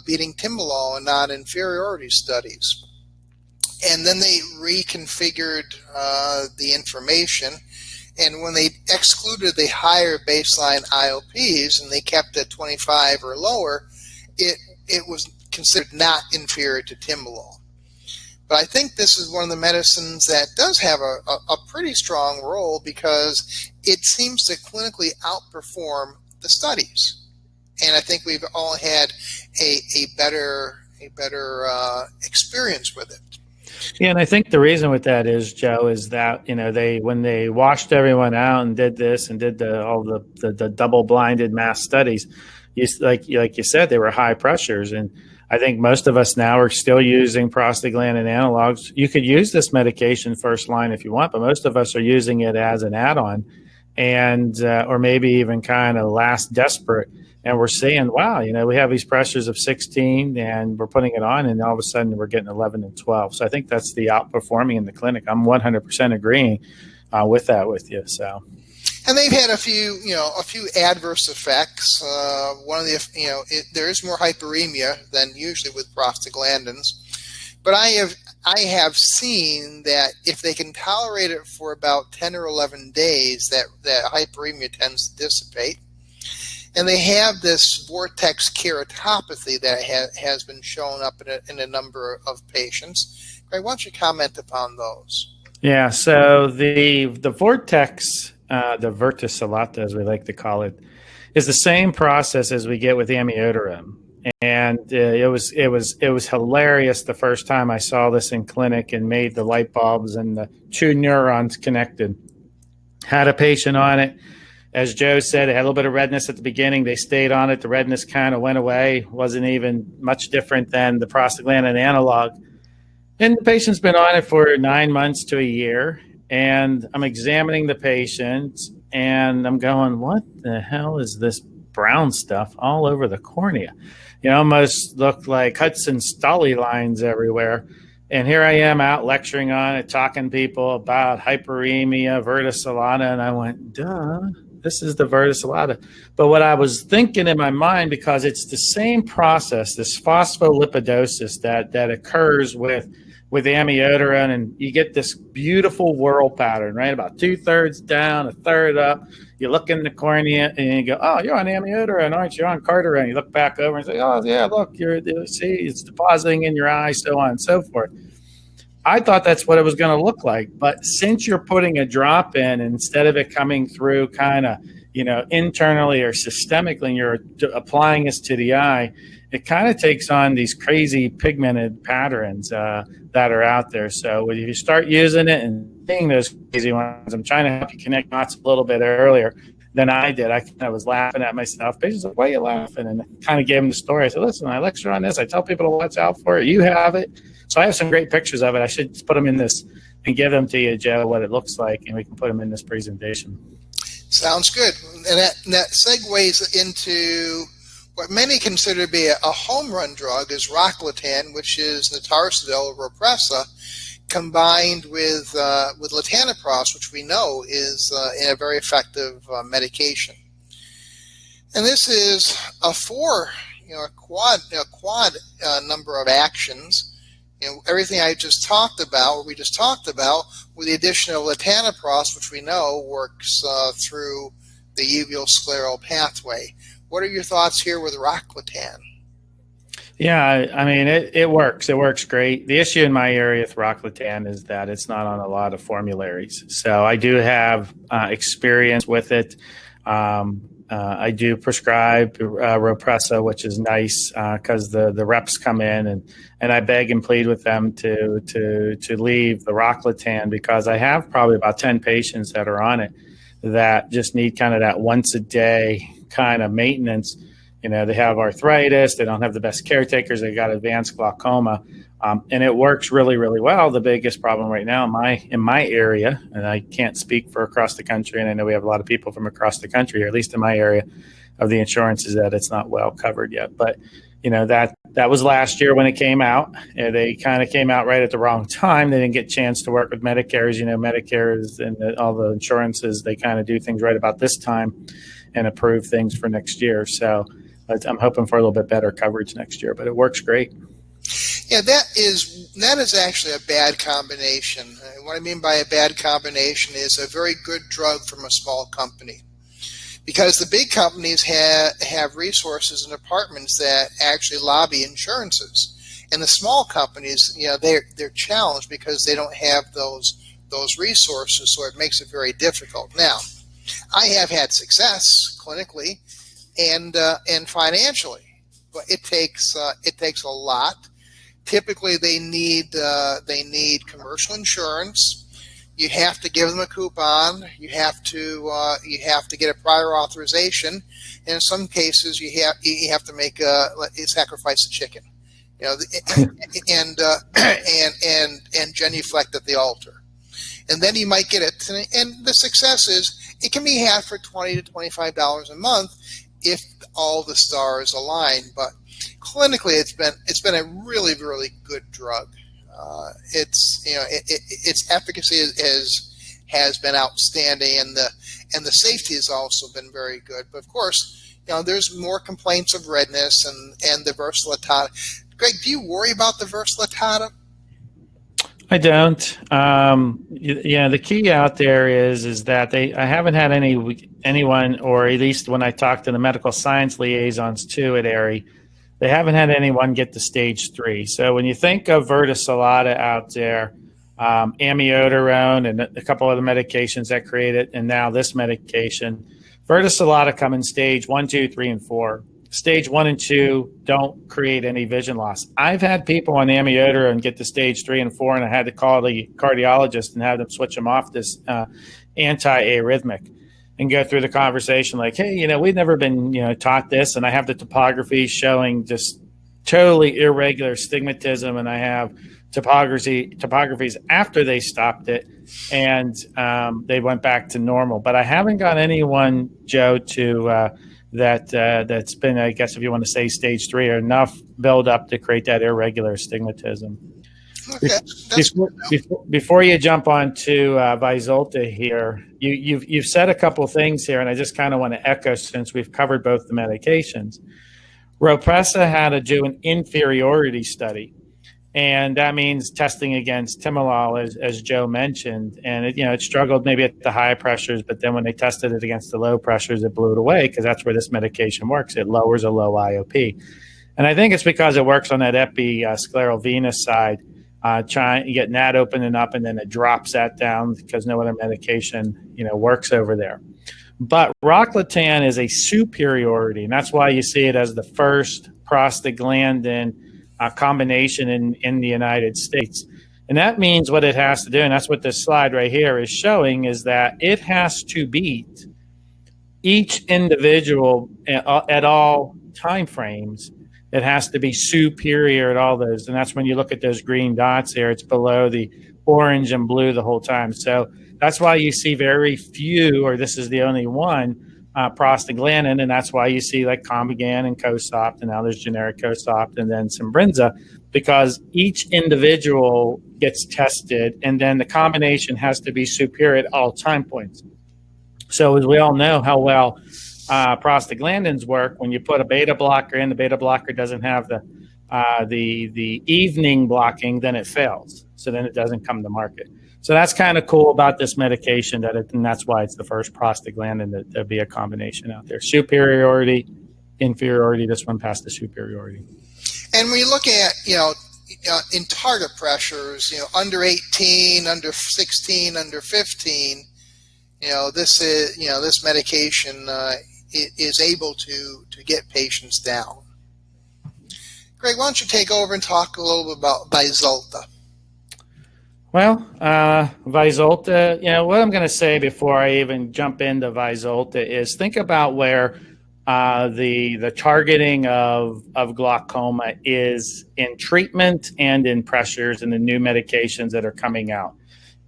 beating timolol in non-inferiority studies. And then they reconfigured the information. And when they excluded the higher baseline IOPs and they kept it 25 or lower, it was considered not inferior to timolol. But I think this is one of the medicines that does have a pretty strong role because it seems to clinically outperform the studies. And I think we've all had a better experience with it. Yeah, and I think the reason with that is, Joe, is that when they washed everyone out and did this and did all the double-blinded mass studies, like you said, they were high pressures, and I think most of us now are still using prostaglandin analogs. You could use this medication first line if you want, but most of us are using it as an add-on, and or maybe even kind of last desperate. And we're seeing, wow, we have these pressures of 16 and we're putting it on, and all of a sudden we're getting 11 and 12. So I think that's the outperforming in the clinic. I'm 100% agreeing with that with you. So, and they've had a few adverse effects. One of the, there is more hyperemia than usually with prostaglandins, but I have seen that if they can tolerate it for about 10 or 11 days, that hyperemia tends to dissipate. And they have this vortex keratopathy that has been shown up in a number of patients. Greg, why don't you comment upon those? Yeah, so the vortex, the verticillata, as we like to call it, is the same process as we get with amiodarone. And it was hilarious the first time I saw this in clinic and made the light bulbs and the 2 neurons connected. Had a patient on it. As Joe said, it had a little bit of redness at the beginning. They stayed on it. The redness kind of went away. Wasn't even much different than the prostaglandin analog. And the patient's been on it for 9 months to a year. And I'm examining the patient, and I'm going, what the hell is this brown stuff all over the cornea? Almost looked like Hudson Stolly lines everywhere. And here I am out lecturing on it, talking to people about hyperemia, verticillata, and I went, duh. This is the verticillata. But what I was thinking in my mind, because it's the same process, this phospholipidosis that occurs with amiodarone, and you get this beautiful whirl pattern, right? About 2/3 down, 1/3 up. You look in the cornea and you go, oh, you're on amiodarone, aren't you? You're on cardarone. You look back over and say, oh, yeah, look, you see, it's depositing in your eye, so on and so forth. I thought that's what it was going to look like. But since you're putting a drop in, instead of it coming through kind of, internally or systemically, and you're applying this to the eye, it kind of takes on these crazy pigmented patterns that are out there. So when you start using it and seeing those crazy ones, I'm trying to help you connect dots a little bit earlier than I did. I was laughing at myself. Patients like, why are you laughing? And I kind of gave them the story. I said, listen, I lecture on this. I tell people to watch out for it. You have it. So I have some great pictures of it. I should just put them in this and give them to you, Joe, what it looks like, and we can put them in this presentation. Sounds good. And that segues into what many consider to be a home run drug is rocklatan, which is NETARSUDIL, RHOPRESSA, combined with latanoprost, which we know is a very effective medication. And this is a quad number of actions. Everything we just talked about, with the addition of latanoprost, which we know works through the uveoscleral pathway. What are your thoughts here with rocklatan? Yeah, I mean, it works. It works great. The issue in my area with rocklatan is that it's not on a lot of formularies. So I do have experience with it. I do prescribe RHOPRESSA, which is nice because the reps come in and I beg and plead with them to leave the rocklatan, because I have probably about 10 patients that are on it that just need kind of that once a day kind of maintenance. They have arthritis, they don't have the best caretakers, they got advanced glaucoma, and it works really, really well. The biggest problem right now in my area, and I can't speak for across the country, and I know we have a lot of people from across the country, or at least in my area of the insurance, is that it's not well covered yet. But that was last year when it came out. They kind of came out right at the wrong time. They didn't get a chance to work with Medicare. Medicare and all the insurances, they kind of do things right about this time and approve things for next year. So I'm hoping for a little bit better coverage next year, but it works great. Yeah, that is actually a bad combination. What I mean by a bad combination is a very good drug from a small company, because the big companies have resources and departments that actually lobby insurances, and the small companies, they're challenged because they don't have those resources, so it makes it very difficult. Now, I have had success clinically and financially, but it takes a lot. Typically, they need commercial insurance. You have to give them a coupon. You have to get a prior authorization, and in some cases, you have to make sacrifice a chicken, and genuflect at the altar, and then you might get it. And the success is it can be had for $20 to $25 a month if all the stars align. But clinically, it's been a really, really good drug. Its efficacy has been outstanding, and the safety has also been very good. But of course, there's more complaints of redness and the VYZULTA. Greg, do you worry about the VYZULTA? I don't. The key out there is that I haven't had anyone, or at least when I talk to the medical science liaisons too at ARI, they haven't had anyone get to stage 3. So when you think of VYZULTA out there, amiodarone and a couple other medications that create it, and now this medication, VYZULTA come in stage 1, 2, 3, and 4. Stage 1 and 2 don't create any vision loss. I've had people on amiodarone get to stage 3 and 4, and I had to call the cardiologist and have them switch them off this anti-arrhythmic and go through the conversation like, hey, we've never been taught this, and I have the topography showing just totally irregular stigmatism, and I have topographies after they stopped it, and they went back to normal. But I haven't got anyone, Joe, to that's been, I guess, if you want to say stage 3, or enough build up to create that irregular stigmatism. Okay. Before you jump on to VYZULTA here, you've said a couple of things here, and I just kind of want to echo, since we've covered both the medications. RHOPRESSA had to do an inferiority study, and that means testing against timolol, as Joe mentioned, and it struggled maybe at the high pressures, but then when they tested it against the low pressures, it blew it away, because that's where this medication works. It lowers a low IOP, and I think it's because it works on that episcleral venous side, getting that opening up, and then it drops that down because no other medication, works over there. But rocklatan is a superiority, and that's why you see it as the first prostaglandin combination in the United States. And that means what it has to do, and that's what this slide right here is showing, is that it has to beat each individual at all time frames. It has to be superior at all those. And that's when you look at those green dots there, it's below the orange and blue the whole time. So that's why you see very few, or this is the only one, prostaglandin, and that's why you see like Combigan and Cosopt, and now there's generic Cosopt, and then Simbrinza, because each individual gets tested, and then the combination has to be superior at all time points. So as we all know how well prostaglandins work, when you put a beta blocker in, the beta blocker doesn't have the evening blocking, then it fails. So then it doesn't come to market. So that's kind of cool about this medication, and that's why it's the first prostaglandin to be a combination out there. Superiority, inferiority, this one passed the superiority. And when you look at, in target pressures, under 18, under 16, under 15, this medication is able to get patients down. Greg, why don't you take over and talk a little bit about VYZULTA? Well, VYZULTA, what I'm going to say before I even jump into VYZULTA is think about where the targeting of glaucoma is in treatment and in pressures and the new medications that are coming out.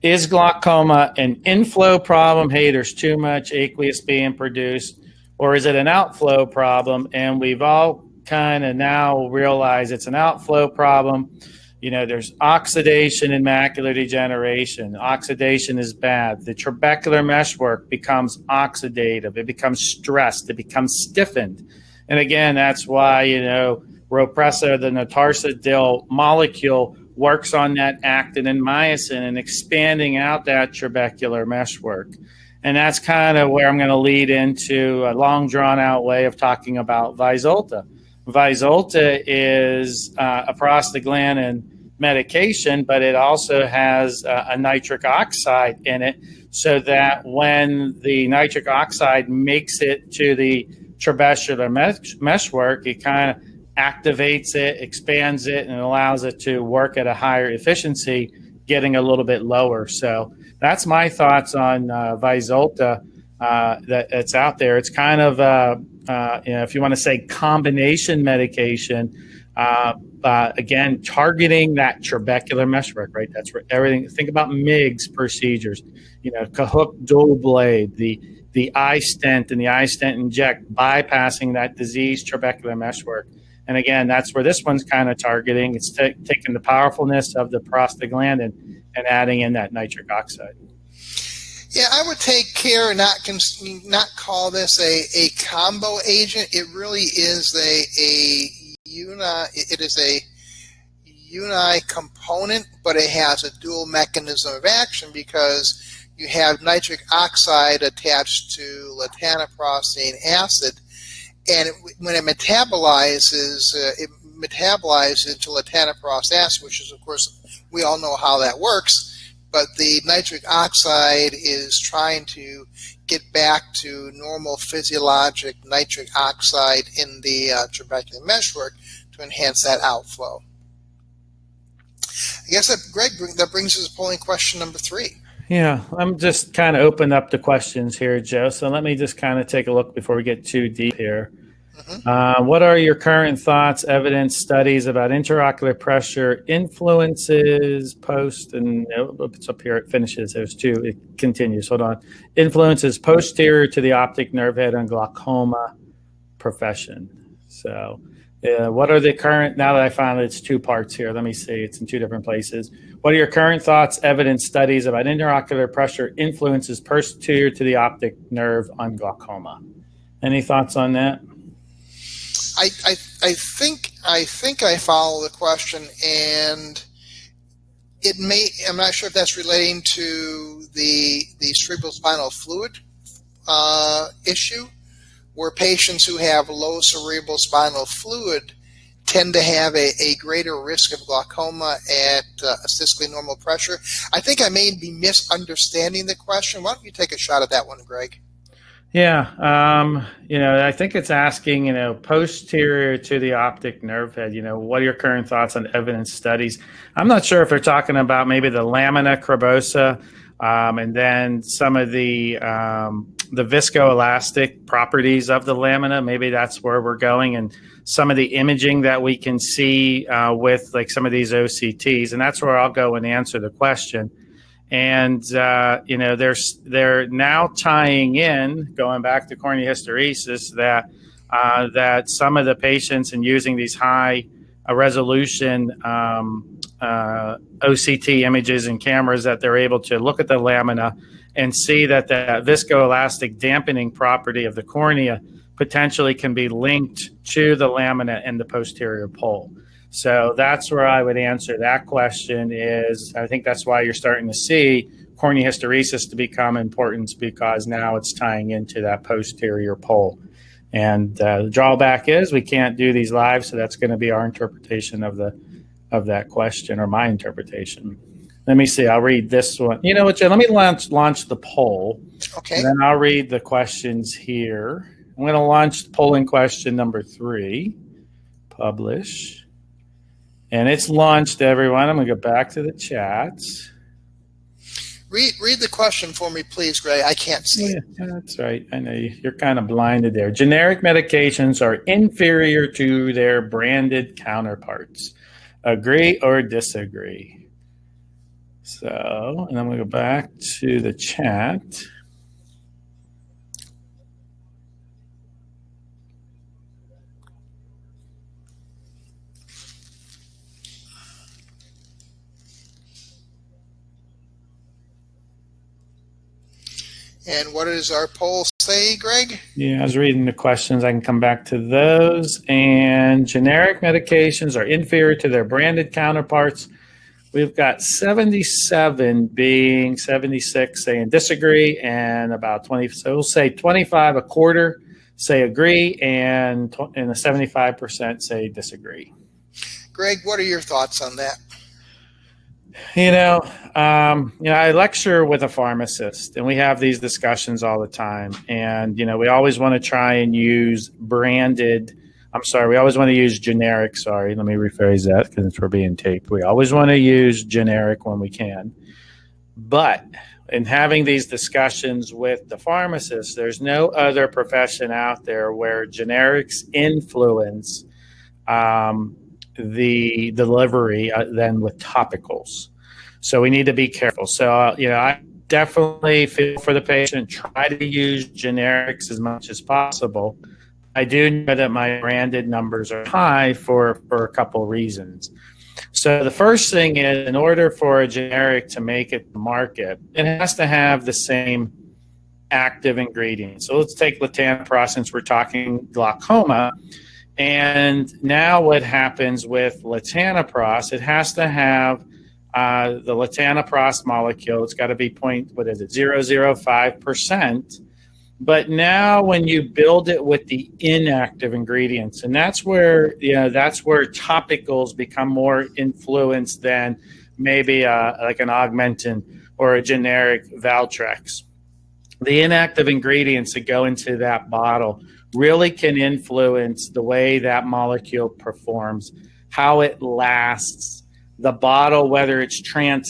Is glaucoma an inflow problem? Hey, there's too much aqueous being produced. Or is it an outflow problem? And we've all kind of now realized it's an outflow problem. There's oxidation and macular degeneration. Oxidation is bad. The trabecular meshwork becomes oxidative. It becomes stressed. It becomes stiffened. And again, that's why, RHOPRESSA, the NETARSUDIL molecule, works on that actin and myosin and expanding out that trabecular meshwork. And that's kind of where I'm going to lead into a long, drawn-out way of talking about VYZULTA. VYZULTA is a prostaglandin medication, but it also has a nitric oxide in it, so that when the nitric oxide makes it to the trabecular meshwork, it kind of activates it, expands it, and allows it to work at a higher efficiency, getting a little bit lower. So that's my thoughts on VYZULTA that's out there. It's kind of if you want to say combination medication, again, targeting that trabecular meshwork, right? That's where everything, think about MIGS procedures, Cahook dual blade, the eye stent and the eye stent inject, bypassing that diseased trabecular meshwork. And again, that's where this one's kind of targeting. It's taking the powerfulness of the prostaglandin and adding in that nitric oxide. Yeah, I would take care and not call this a combo agent. It really is a uni component, but it has a dual mechanism of action because you have nitric oxide attached to latanoprostene acid, and when it metabolizes, into latanoprost acid, which is, of course, we all know how that works. But the nitric oxide is trying to get back to normal physiologic nitric oxide in the trabecular meshwork to enhance that outflow. I guess that brings us to polling question number 3. Yeah, I'm just kind of opening up the questions here, Joe. So let me just kind of take a look before we get too deep here. What are your current thoughts, evidence, studies about intraocular pressure influences post, and it's up here, it finishes, there's 2, it continues, hold on. Influences posterior to the optic nerve head on glaucoma profession. So what are the current, now that I found it's 2 parts here, let me see, it's in 2 different places. What are your current thoughts, evidence, studies about intraocular pressure influences posterior to the optic nerve on glaucoma? Any thoughts on that? I think I follow the question, and it may, I'm not sure if that's relating to the cerebrospinal fluid issue, where patients who have low cerebrospinal fluid tend to have a greater risk of glaucoma at astically normal pressure. I think I may be misunderstanding the question. Why don't you take a shot at that one, Greg? Yeah, I think it's asking, posterior to the optic nerve head, what are your current thoughts on evidence studies? I'm not sure if they're talking about maybe the lamina cribosa, and then some of the viscoelastic properties of the lamina. Maybe that's where we're going, and some of the imaging that we can see with like some of these OCTs, and that's where I'll go and answer the question. And, they're now tying in, going back to corneohysteresis, that some of the patients and using these high resolution OCT images and cameras, that they're able to look at the lamina and see that the viscoelastic dampening property of the cornea potentially can be linked to the lamina and the posterior pole. So that's where I would answer that question. I think that's why you're starting to see corneohysteresis to become important, because now it's tying into that posterior pole. And the drawback is we can't do these live, so that's going to be our interpretation of that question, or my interpretation. Let me see. I'll read this one. You know what, Jen? Let me launch the poll. Okay. And then I'll read the questions here. I'm going to launch polling question number 3. Publish. And it's launched, everyone. I'm going to go back to the chats. Read the question for me, please, Greg. I can't see it. That's right. I know you're kind of blinded there. Generic medications are inferior to their branded counterparts. Agree or disagree? So, and I'm going to go back to the chat. And what does our poll say, Greg? Yeah, I was reading the questions. I can come back to those. And generic medications are inferior to their branded counterparts. We've got 77 being 76 saying disagree, and about 20. So we'll say 25, a quarter say agree, and the 75% say disagree. Greg, what are your thoughts on that? I lecture with a pharmacist, and we have these discussions all the time. And, we always want to try and use we always want to use generic. Sorry, let me rephrase that because we're being taped. We always want to use generic when we can. But in having these discussions with the pharmacist, there's no other profession out there where generics influence the delivery than with topicals. So we need to be careful. So, I definitely feel for the patient, try to use generics as much as possible. I do know that my branded numbers are high for a couple reasons. So the first thing is, in order for a generic to make it to market, it has to have the same active ingredient. So let's take latanoprost, since we're talking glaucoma. And now what happens with latanoprost, it has to have the latanoprost molecule. It's got to be 0.005%. But now when you build it with the inactive ingredients, and that's where topicals become more influenced than maybe like an Augmentin or a generic Valtrex. The inactive ingredients that go into that bottle really can influence the way that molecule performs, how it lasts. The bottle, whether it's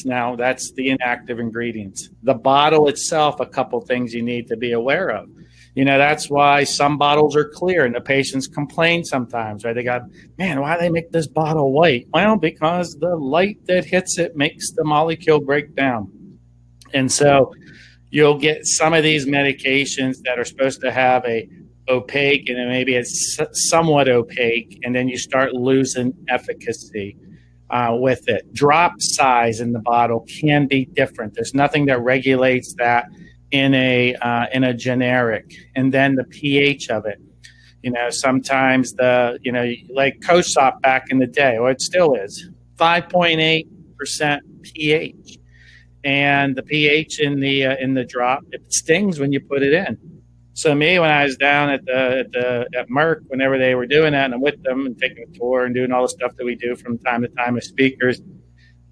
now, that's the inactive ingredients. The bottle itself, a couple things you need to be aware of. That's why some bottles are clear, and the patients complain sometimes, right? They got, man, why do they make this bottle white? Well, because the light that hits it makes the molecule break down. And so you'll get some of these medications that are supposed to have a opaque, and then maybe it's somewhat opaque, and then you start losing efficacy with it. Drop size in the bottle can be different. There's nothing that regulates that in a generic. And then the pH of it. Sometimes like COSOP back in the day, or it still is, 5.8% pH. And the pH in the drop, it stings when you put it in. So me, when I was down at Merck, whenever they were doing that, and I'm with them and taking a tour and doing all the stuff that we do from time to time as speakers,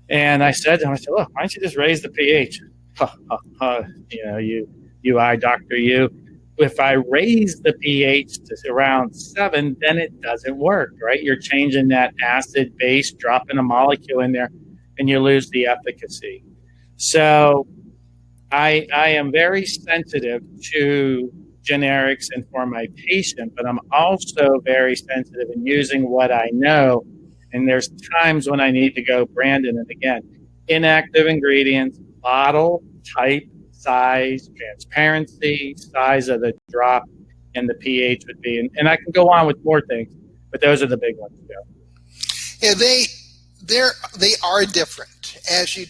and I said to them, I said, look, why don't you just raise the pH? You eye doctor, you. If I raise the pH to around 7, then it doesn't work, right? You're changing that acid base, dropping a molecule in there, and you lose the efficacy. So I am very sensitive to generics and for my patient, but I'm also very sensitive in using what I know. And there's times when I need to go branded. And again, inactive ingredients, bottle, type, size, transparency, size of the drop, and the pH would be. And I can go on with more things, but those are the big ones, Joe. Yeah, they are different. As you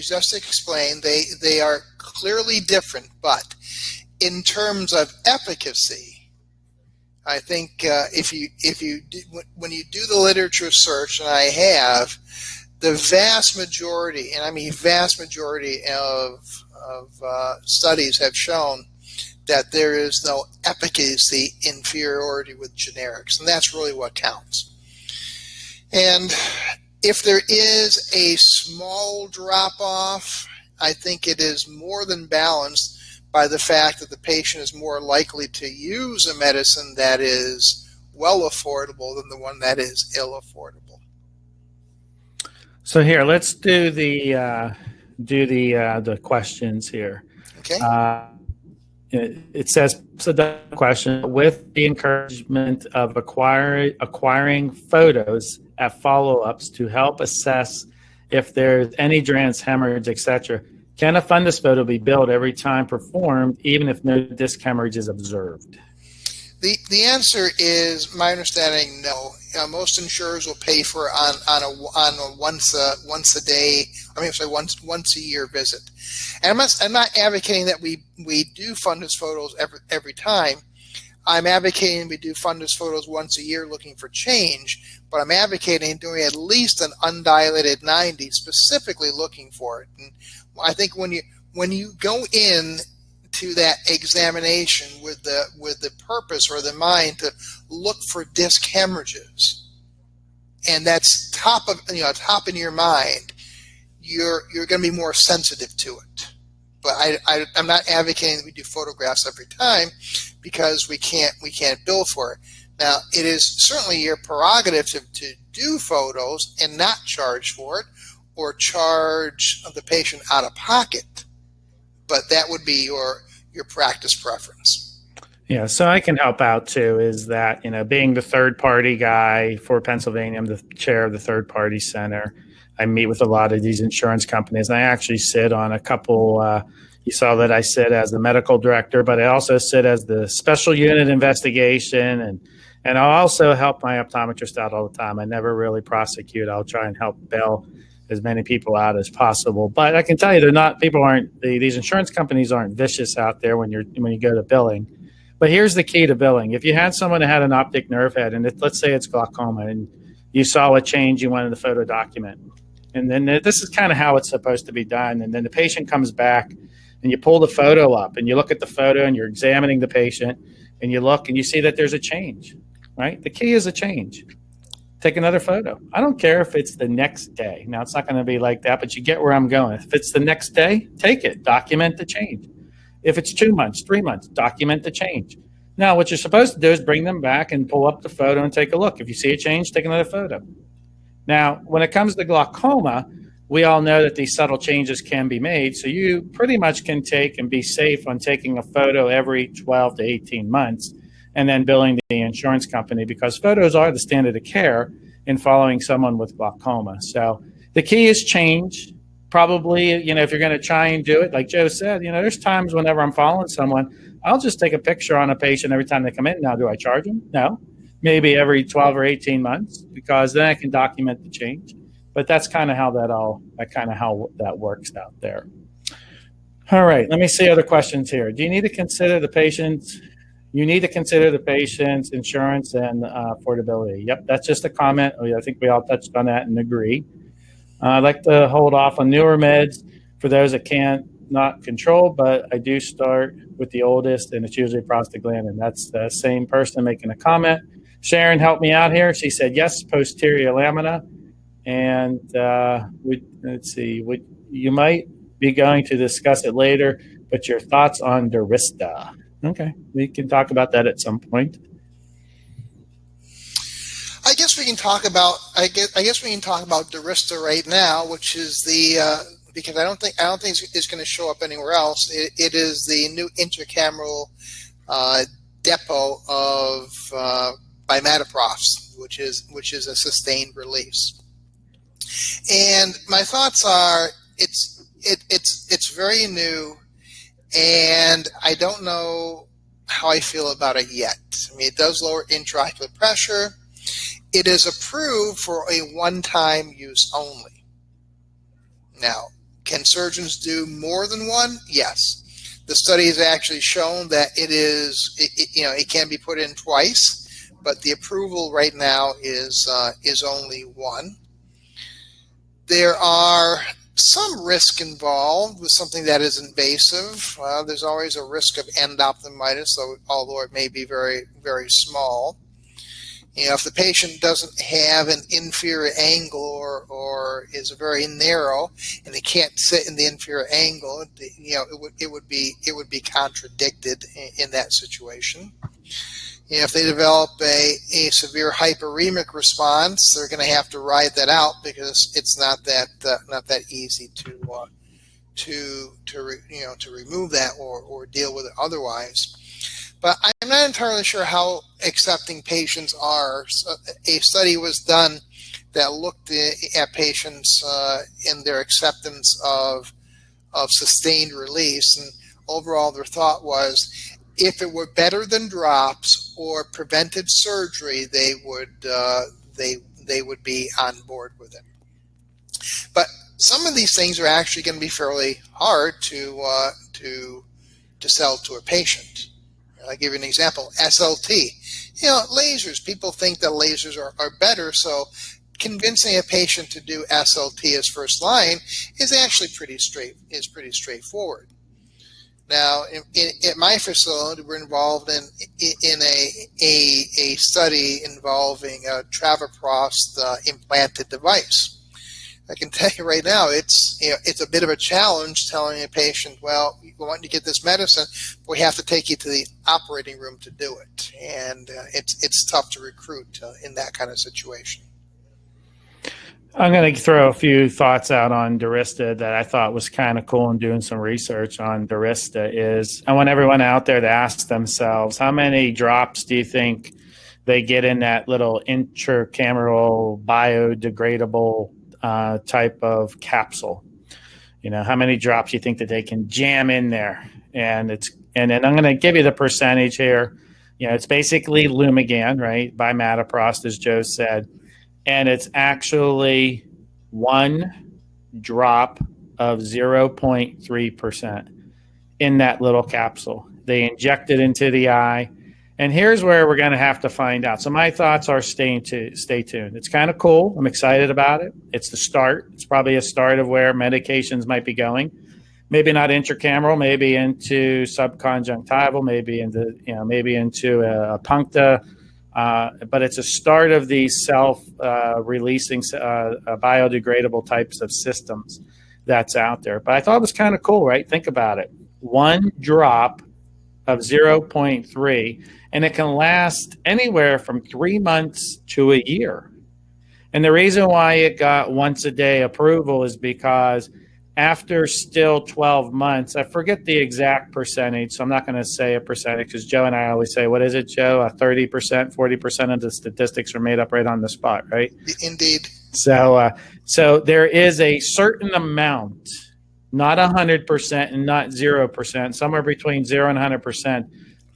just explained, they are clearly different, but in terms of efficacy, I think when you do the literature search, and I have, the vast majority, and I mean vast majority of studies have shown that there is no efficacy inferiority with generics, and that's really what counts. And if there is a small drop-off, I think it is more than balanced by the fact that the patient is more likely to use a medicine that is well affordable than the one that is ill affordable. So here, let's do the questions here. Okay. It says, so the question, with the encouragement of acquiring photos at follow-ups to help assess if there's any drainage, hemorrhage, etc., can a fundus photo be billed every time performed, even if no disc hemorrhage is observed? The answer is, my understanding, no. Most insurers will pay for on a once a day, once a year visit. And I'm not advocating that we do fundus photos every time. I'm advocating we do fundus photos once a year looking for change, but I'm advocating doing at least an undilated 90, specifically looking for it. And I think when you go in to that examination with the purpose or the mind to look for disc hemorrhages, and that's top in your mind, you're going to be more sensitive to it. But I'm not advocating that we do photographs every time, because we can't bill for it. Now, it is certainly your prerogative to do photos and not charge for it, or charge the patient out of pocket, but that would be your practice preference. Yeah, so I can help out too, is that, being the third party guy for Pennsylvania, I'm the chair of the third party center. I meet with a lot of these insurance companies, and I actually sit on a couple, you saw that I sit as the medical director, but I also sit as the special unit investigation, and I'll also help my optometrist out all the time. I never really prosecute. I'll try and help bail as many people out as possible. But I can tell you, these insurance companies aren't vicious out there when you go to billing. But here's the key to billing. If you had someone that had an optic nerve head, and let's say it's glaucoma, and you saw a change, you wanted the photo document. And then this is kind of how it's supposed to be done. And then the patient comes back, and you pull the photo up, and you look at the photo, and you're examining the patient, and you look, and you see that there's a change, right? The key is a change. Take another photo. I don't care if it's the next day. Now, it's not going to be like that, but you get where I'm going. If it's the next day, take it. Document the change. If it's 2 months, 3 months, document the change. Now, what you're supposed to do is bring them back and pull up the photo and take a look. If you see a change, take another photo. Now, when it comes to glaucoma, we all know that these subtle changes can be made. So you pretty much can take and be safe on taking a photo every 12 to 18 months and then billing the insurance company, because photos are the standard of care in following someone with glaucoma. So the key is change. Probably, if you're going to try and do it, like Joe said, there's times whenever I'm following someone, I'll just take a picture on a patient every time they come in. Now, do I charge them? No. Maybe every 12 or 18 months, because then I can document the change. But that's kind of how that works out there. All right, let me see other questions here. Do you need to consider the patient's insurance and affordability? Yep, that's just a comment. I think we all touched on that and agree. I'd like to hold off on newer meds for those that can't not controlled, but I do start with the oldest, and it's usually prostaglandin. That's the same person making a comment. Sharon helped me out here. She said, yes, posterior lamina. And let's see, you might be going to discuss it later, but your thoughts on Durysta. Okay, we can talk about that at some point. I guess we can talk about Durysta right now, which is the because I don't think it's going to show up anywhere else. It is the new intracameral depot of bimatoprost, which is a sustained release. And my thoughts are it's very new, and I don't know how I feel about it yet. I mean, it does lower intraocular pressure. It is approved for a one-time use only. Now, can surgeons do more than one? Yes. The study has actually shown that it can be put in twice, but the approval right now is only one. There are some risk involved with something that is invasive. There's always a risk of endophthalmitis, although it may be very, very small. If the patient doesn't have an inferior angle or is very narrow and they can't sit in the inferior angle, it would be contradicted in that situation. If they develop a severe hyperemic response, they're going to have to ride that out because it's not that easy to remove that or deal with it otherwise. But I'm not entirely sure how accepting patients are. So a study was done that looked at patients in their acceptance of sustained release, and overall their thought was, if it were better than drops or prevented surgery, they would be on board with it. But some of these things are actually going to be fairly hard to sell to a patient. I'll give you an example. SLT. Lasers. People think that lasers are better, so convincing a patient to do SLT as first line is actually pretty straightforward. Now, at my facility, we're involved in a study involving a travoprost implanted device. I can tell you right now, it's a bit of a challenge telling a patient, well, we want you to get this medicine, but we have to take you to the operating room to do it, and it's tough to recruit in that kind of situation. I'm going to throw a few thoughts out on Durysta that I thought was kind of cool in doing some research on Durysta. I want everyone out there to ask themselves, how many drops do you think they get in that little intracameral biodegradable type of capsule? How many drops you think that they can jam in there? And then I'm going to give you the percentage here. It's basically Lumigan, right? Bimatoprost, as Joe said. And it's actually one drop of 0.3% in that little capsule. They inject it into the eye. And here's where we're going to have to find out. So my thoughts are stay tuned. It's kind of cool. I'm excited about it. It's the start. It's probably a start of where medications might be going. Maybe not intracameral, maybe into subconjunctival, maybe into a puncta. But it's a start of these self-releasing biodegradable types of systems that's out there. But I thought it was kind of cool, right? Think about it. One drop of 0.3, and it can last anywhere from 3 months to a year. And the reason why it got once a day approval is because after still 12 months, I forget the exact percentage, so I'm not going to say a percentage because Joe and I always say, what is it, Joe? 30%, 40% of the statistics are made up right on the spot, right? Indeed. So there is a certain amount, not 100% and not 0%, somewhere between 0 and 100%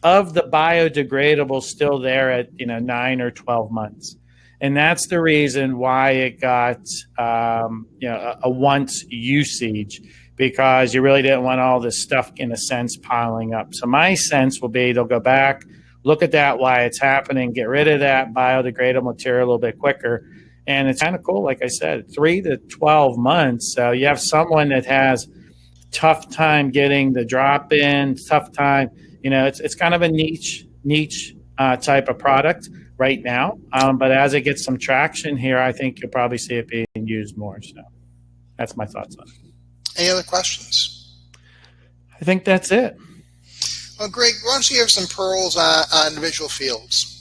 of the biodegradable still there at 9 or 12 months. And that's the reason why it got a once usage, because you really didn't want all this stuff, in a sense, piling up. So my sense will be they'll go back, look at that, why it's happening, get rid of that biodegradable material a little bit quicker. And it's kind of cool, like I said, 3 to 12 months. So you have someone that has tough time getting the drop in, tough time. It's kind of a niche type of product right now. But as it gets some traction here, I think you'll probably see it being used more. So that's my thoughts on it. Any other questions? I think that's it. Well, Greg, why don't you give some pearls on visual fields?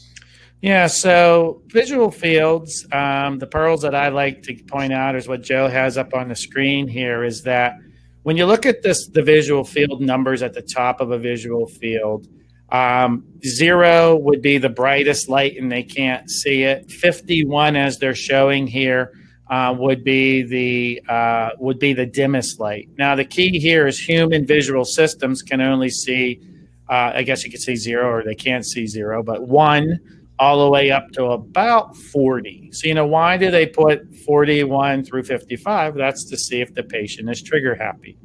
Yeah, so visual fields, the pearls that I like to point out is what Joe has up on the screen here, is that when you look at the visual field numbers at the top of a visual field, 0 would be the brightest light and they can't see it. 51, as they're showing here, would be the dimmest light. Now, the key here is human visual systems can only see, I guess you could say 0, or they can't see 0, but 1 all the way up to about 40. So, why do they put 41 through 55? That's to see if the patient is trigger happy,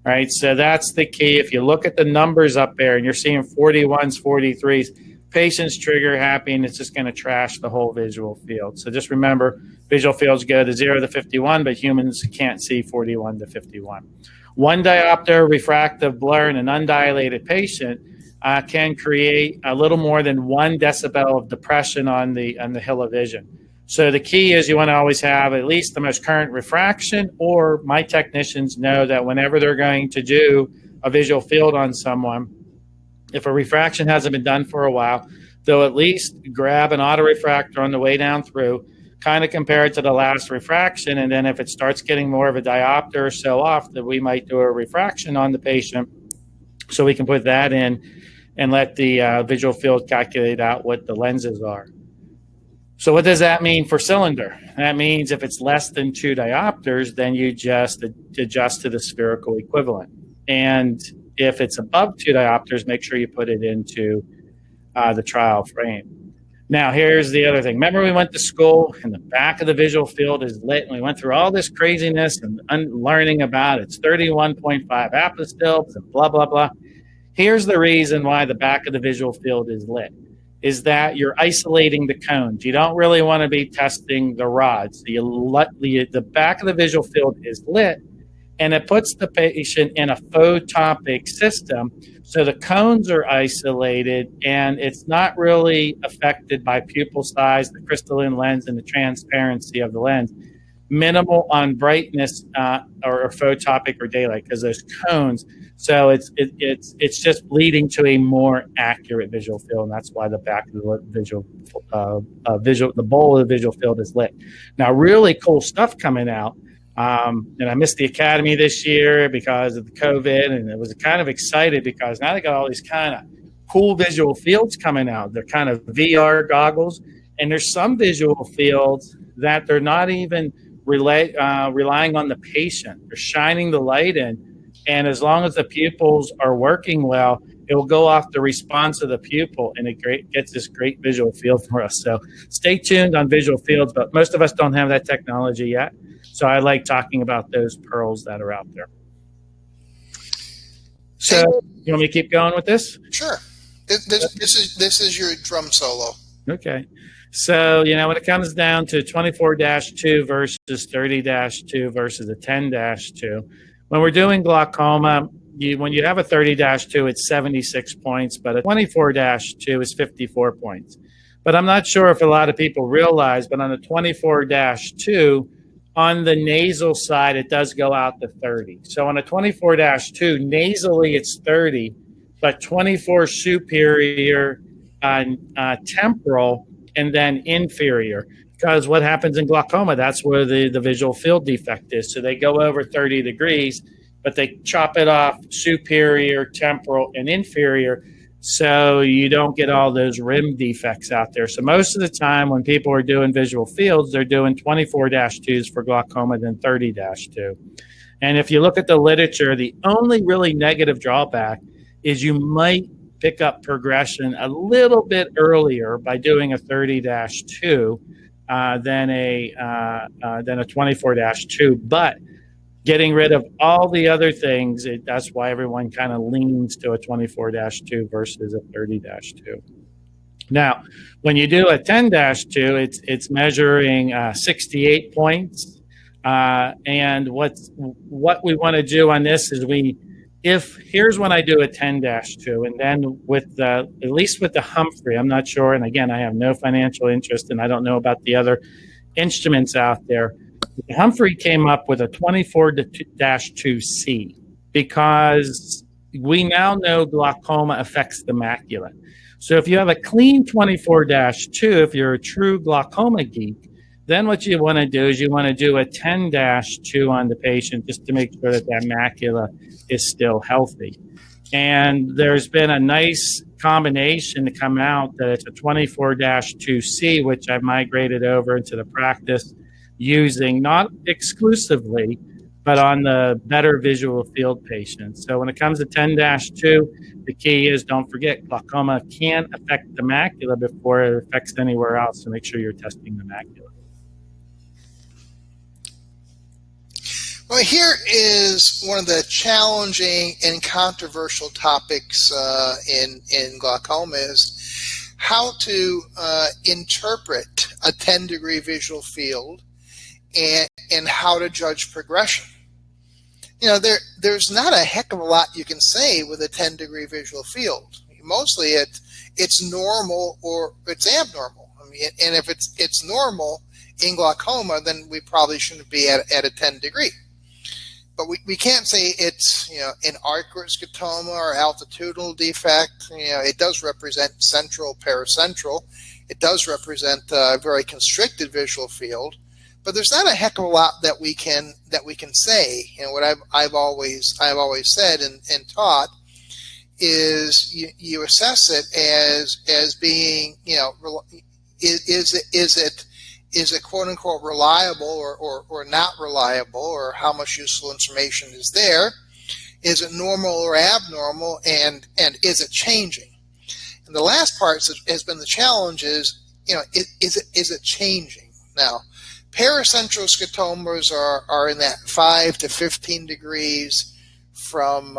right? So that's the key. If you look at the numbers up there and you're seeing 41s, 43s, patient's trigger happy, and it's just going to trash the whole visual field. So just remember, visual fields go to 0 to 51, but humans can't see 41 to 51. 1 diopter refractive blur in an undilated patient can create a little more than 1 decibel of depression on the hill of vision. So the key is you want to always have at least the most current refraction, or my technicians know that whenever they're going to do a visual field on someone, if a refraction hasn't been done for a while, they'll at least grab an autorefractor on the way down through, kind of compare it to the last refraction, and then if it starts getting more of a diopter or so off, that we might do a refraction on the patient so we can put that in and let the visual field calculate out what the lenses are. So what does that mean for cylinder? That means if it's less than 2 diopters, then you just adjust to the spherical equivalent. And if it's above 2 diopters, make sure you put it into the trial frame. Now, here's the other thing. Remember we went to school and the back of the visual field is lit, and we went through all this craziness and learning about it's 31.5 apostilbs and blah, blah, blah. Here's the reason why the back of the visual field is lit, is that you're isolating the cones. You don't really want to be testing the rods. So the back of the visual field is lit, and it puts the patient in a photopic system. So the cones are isolated, and it's not really affected by pupil size, the crystalline lens, and the transparency of the lens. Minimal on brightness or photopic or daylight because those cones. So it's just leading to a more accurate visual field, and that's why the back of the the bowl of the visual field is lit. Now, really cool stuff coming out. And I missed the academy this year because of the COVID, and it was kind of excited because now they got all these kind of cool visual fields coming out. They're kind of VR goggles, and there's some visual fields that they're not even relying on the patient. They're shining the light in. And as long as the pupils are working well, it will go off the response of the pupil, and it gets this great visual field for us. So stay tuned on visual fields, but most of us don't have that technology yet. So I like talking about those pearls that are out there. So you want me to keep going with this? Sure. This is your drum solo. Okay. So, when it comes down to 24-2 versus 30-2 versus a 10-2, when we're doing glaucoma, when you have a 30-2, it's 76 points, but a 24-2 is 54 points. But I'm not sure if a lot of people realize, but on a 24-2, on the nasal side, it does go out to 30. So on a 24-2, nasally, it's 30, but 24 superior temporal and then inferior. Because what happens in glaucoma, that's where the visual field defect is. So they go over 30 degrees, but they chop it off superior, temporal, and inferior, so you don't get all those rim defects out there. So most of the time when people are doing visual fields, they're doing 24-2s for glaucoma than 30-2. And if you look at the literature, the only really negative drawback is you might pick up progression a little bit earlier by doing a 30-2 than a 24-2, but getting rid of all the other things, that's why everyone kind of leans to a 24-2 versus a 30-2. Now, when you do a 10-2, it's measuring 68 points And what we want to do on this is here's when I do a 10-2, and then at least with the Humphrey, I'm not sure. And again, I have no financial interest, and I don't know about the other instruments out there. The Humphrey came up with a 24-2C because we now know glaucoma affects the macula. So if you have a clean 24-2, if you're a true glaucoma geek, then what you want to do is you want to do a 10-2 on the patient just to make sure that macula is still healthy. And there's been a nice combination to come out that it's a 24-2C, which I've migrated over into the practice using, not exclusively, but on the better visual field patients. So when it comes to 10-2, the key is don't forget glaucoma can affect the macula before it affects anywhere else, so make sure you're testing the macula. Well, here is one of the challenging and controversial topics in glaucoma is how to interpret a 10-degree visual field and how to judge progression. You know, there's not a heck of a lot you can say with a 10-degree visual field. Mostly it's normal or it's abnormal. I mean, and if it's normal in glaucoma, then we probably shouldn't be at a 10 degree. But we can't say it's, you know, an arcuate scotoma or altitudinal defect. You know, it does represent central paracentral. It does represent a very constricted visual field. But there's not a heck of a lot that we can say. You know, what I've always said and taught is you assess it as being, you know, is it quote unquote reliable or not reliable, or how much useful information is there? Is it normal or abnormal, and is it changing? And the last part has been the challenge is, you know, is it changing? Now, paracentral scotomas are in that 5 to 15 degrees from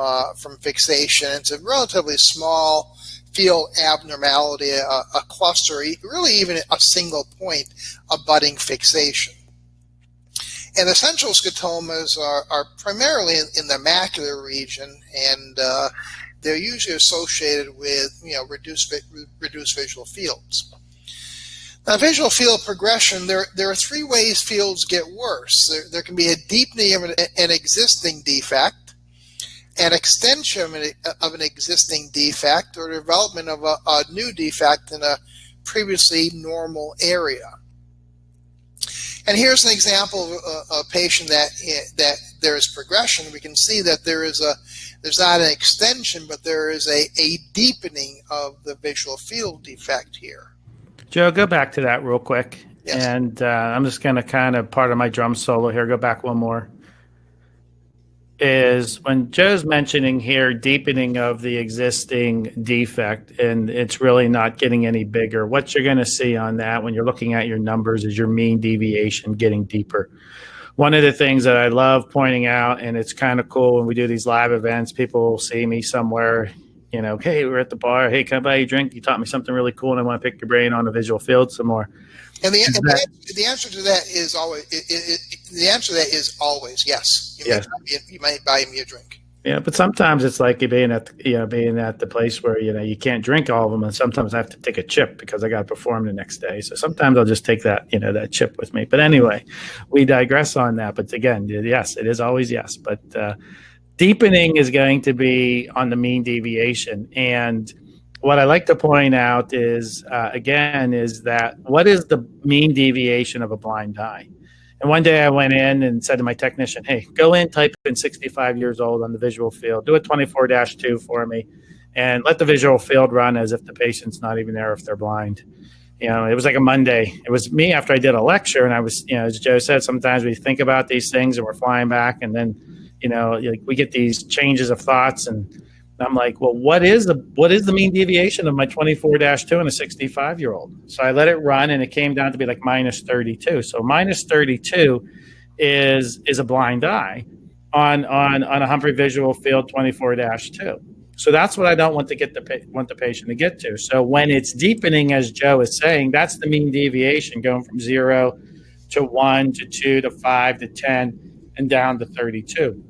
fixation. It's a relatively small field abnormality, a cluster, really even a single point of budding fixation. And the central scotomas are primarily in the macular region, and they're usually associated with, you know, reduced visual fields. Now, visual field progression, there are three ways fields get worse. There can be a deepening of an existing defect, an extension of an existing defect, or development of a new defect in a previously normal area. And here's an example of a patient that there is progression. We can see that there's not an extension, but there is a deepening of the visual field defect here. Joe, go back to that real quick. Yes. And I'm just going to kind of part of my drum solo here, go back one more. Is when Joe's mentioning here deepening of the existing defect, and it's really not getting any bigger. What you're going to see on that when you're looking at your numbers is your mean deviation getting deeper. One of the things that I love pointing out, and it's kind of cool when we do these live events, people will see me somewhere, you know, hey, we're at the bar. Hey, can I buy you a drink? You taught me something really cool, and I want to pick your brain on the visual field some more. And the answer to that is always yes. You might buy me a drink. Yeah, but sometimes it's like being at the place where, you know, you can't drink all of them, and sometimes I have to take a chip because I got to perform the next day. So sometimes I'll just take that, you know, that chip with me. But anyway, we digress on that. But again, yes, it is always yes. But deepening is going to be on the mean deviation. And what I like to point out is, again, is that what is the mean deviation of a blind eye? And one day I went in and said to my technician, hey, go in, type in 65 years old on the visual field, do a 24-2 for me, and let the visual field run as if the patient's not even there if they're blind. You know, it was like a Monday. It was me after I did a lecture, and I was, you know, as Joe said, sometimes we think about these things and we're flying back, and then, you know, like we get these changes of thoughts, and I'm like, well, what is the mean deviation of my 24-2 and a 65-year-old? So I let it run, and it came down to be like minus 32. So minus 32 is a blind eye on a Humphrey visual field 24-2. So that's what I don't want the patient to get to. So when it's deepening, as Joe is saying, that's the mean deviation going from 0 to 1 to 2 to 5 to 10 and down to 32.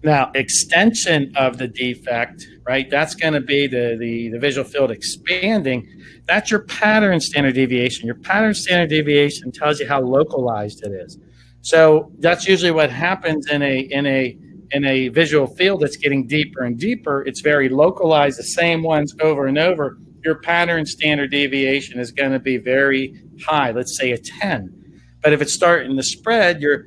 Now, extension of the defect, right, that's going to be the visual field expanding. That's your pattern standard deviation. Your pattern standard deviation tells you how localized it is. So that's usually what happens in a visual field that's getting deeper and deeper. It's very localized, the same ones over and over. Your pattern standard deviation is going to be very high, let's say a 10. But if it's starting to spread, your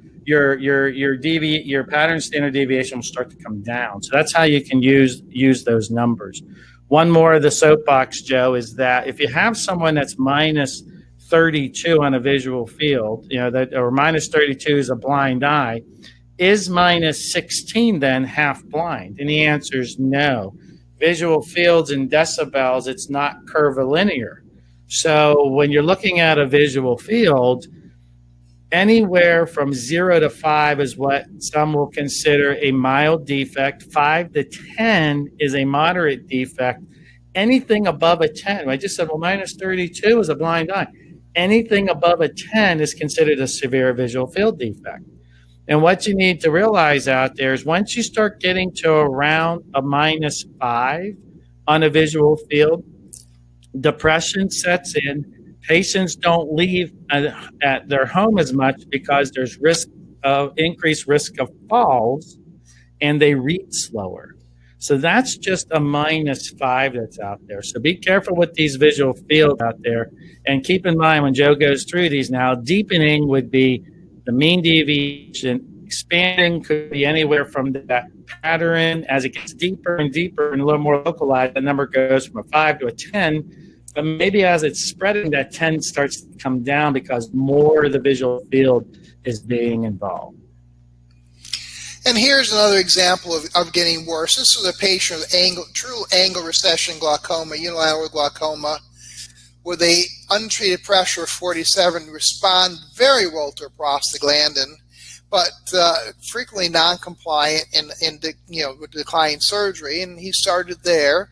pattern standard deviation will start to come down. So that's how you can use those numbers. One more of the soapbox, Joe, is that if you have someone that's minus 32 on a visual field, or minus 32 is a blind eye, is minus 16 then half blind? And the answer is no. Visual fields in decibels, it's not curvilinear. So when you're looking at a visual field, anywhere from 0 to 5 is what some will consider a mild defect. 5 to 10 is a moderate defect. Anything above a 10, I just said, well, minus 32 is a blind eye. Anything above a 10 is considered a severe visual field defect. And what you need to realize out there is once you start getting to around a minus 5 on a visual field, depression sets in. Patients don't leave at their home as much because there's increased risk of falls, and they read slower. So that's just a minus 5 that's out there. So be careful with these visual fields out there. And keep in mind when Joe goes through these now, deepening would be the mean deviation. Expanding could be anywhere from that pattern. As it gets deeper and deeper and a little more localized, the number goes from a 5 to a 10. But maybe as it's spreading, that 10 starts to come down because more of the visual field is being involved. And here's another example of getting worse. This is a patient with true angle recession glaucoma, unilateral glaucoma, with a untreated pressure of 47, respond very well to prostaglandin, but frequently non-compliant and with declining surgery. And he started there.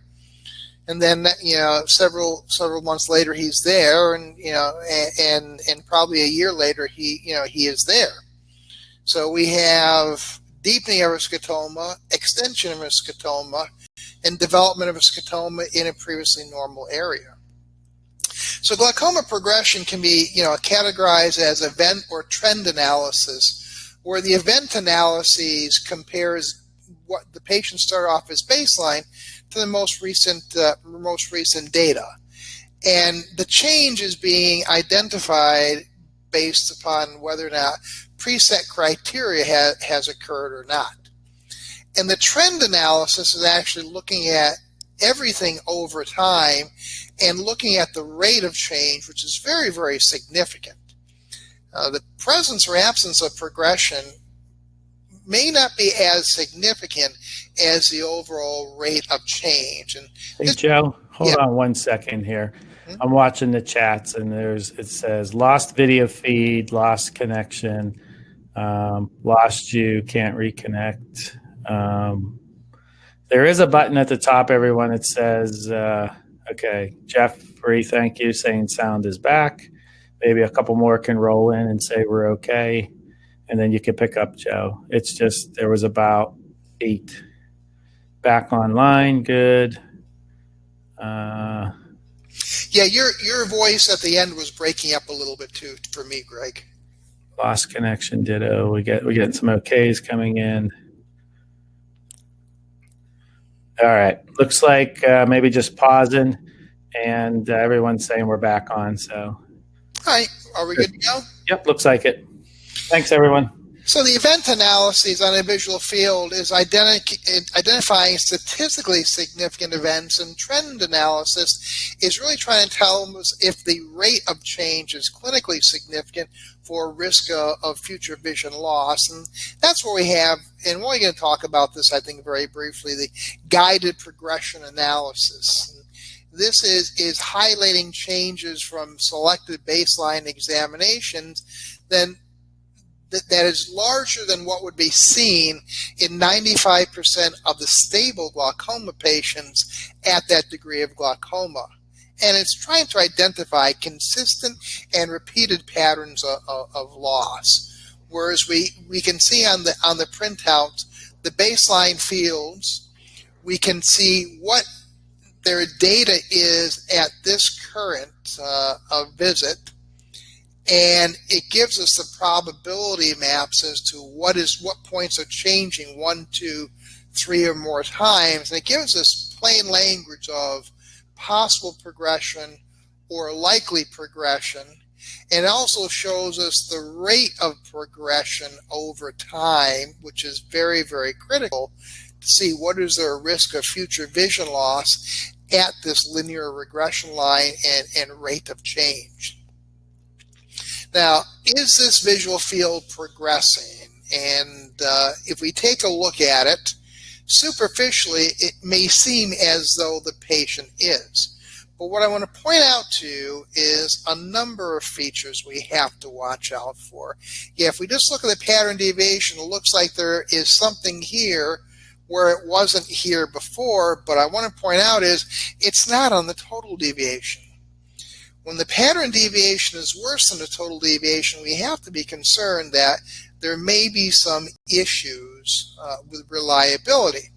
And then, several months later, he's there, and and probably a year later, he is there. So we have deepening of a scotoma, extension of a scotoma, and development of a scotoma in a previously normal area. So glaucoma progression can be, categorized as event or trend analysis, where the event analysis compares what the patient started off as baseline to the most recent data, and the change is being identified based upon whether or not preset criteria has occurred or not. And the trend analysis is actually looking at everything over time and looking at the rate of change, which is very, very significant. The presence or absence of progression may not be as significant as the overall rate of change. And hey, Joe, hold on 1 second here. Mm-hmm. I'm watching the chats, and it says lost video feed, lost connection, lost you, can't reconnect. There is a button at the top, everyone. It says, okay, Jeffrey, thank you, saying sound is back. Maybe a couple more can roll in and say we're okay. And then you can pick up, Joe. It's just there was about 8 back online. Good. Yeah, your voice at the end was breaking up a little bit too for me, Greg. Lost connection. Ditto. We're getting some okays coming in. All right. Looks like maybe just pausing, and everyone's saying we're back on. So. All right. Are we good to go? Yep. Looks like it. Thanks, everyone. So the event analysis on a visual field is identifying statistically significant events, and trend analysis is really trying to tell us if the rate of change is clinically significant for risk of future vision loss. And that's what we have, and we're going to talk about this, I think, very briefly, the guided progression analysis. This is highlighting changes from selected baseline examinations that is larger than what would be seen in 95% of the stable glaucoma patients at that degree of glaucoma. and it's trying to identify consistent and repeated patterns of loss. Whereas we can see on the printout the baseline fields, we can see what their data is at this current visit, and it gives us the probability maps as to what points are changing 1, 2, 3 or more times, and it gives us plain language of possible progression or likely progression, and it also shows us the rate of progression over time, which is very, very critical to see what is their risk of future vision loss at this linear regression line and rate of change. Now, is this visual field progressing? And if we take a look at it, superficially, it may seem as though the patient is. But what I want to point out to you is a number of features we have to watch out for. Yeah, if we just look at the pattern deviation, it looks like there is something here where it wasn't here before, but I want to point out is it's not on the total deviation. When the pattern deviation is worse than the total deviation, we have to be concerned that there may be some issues with reliability.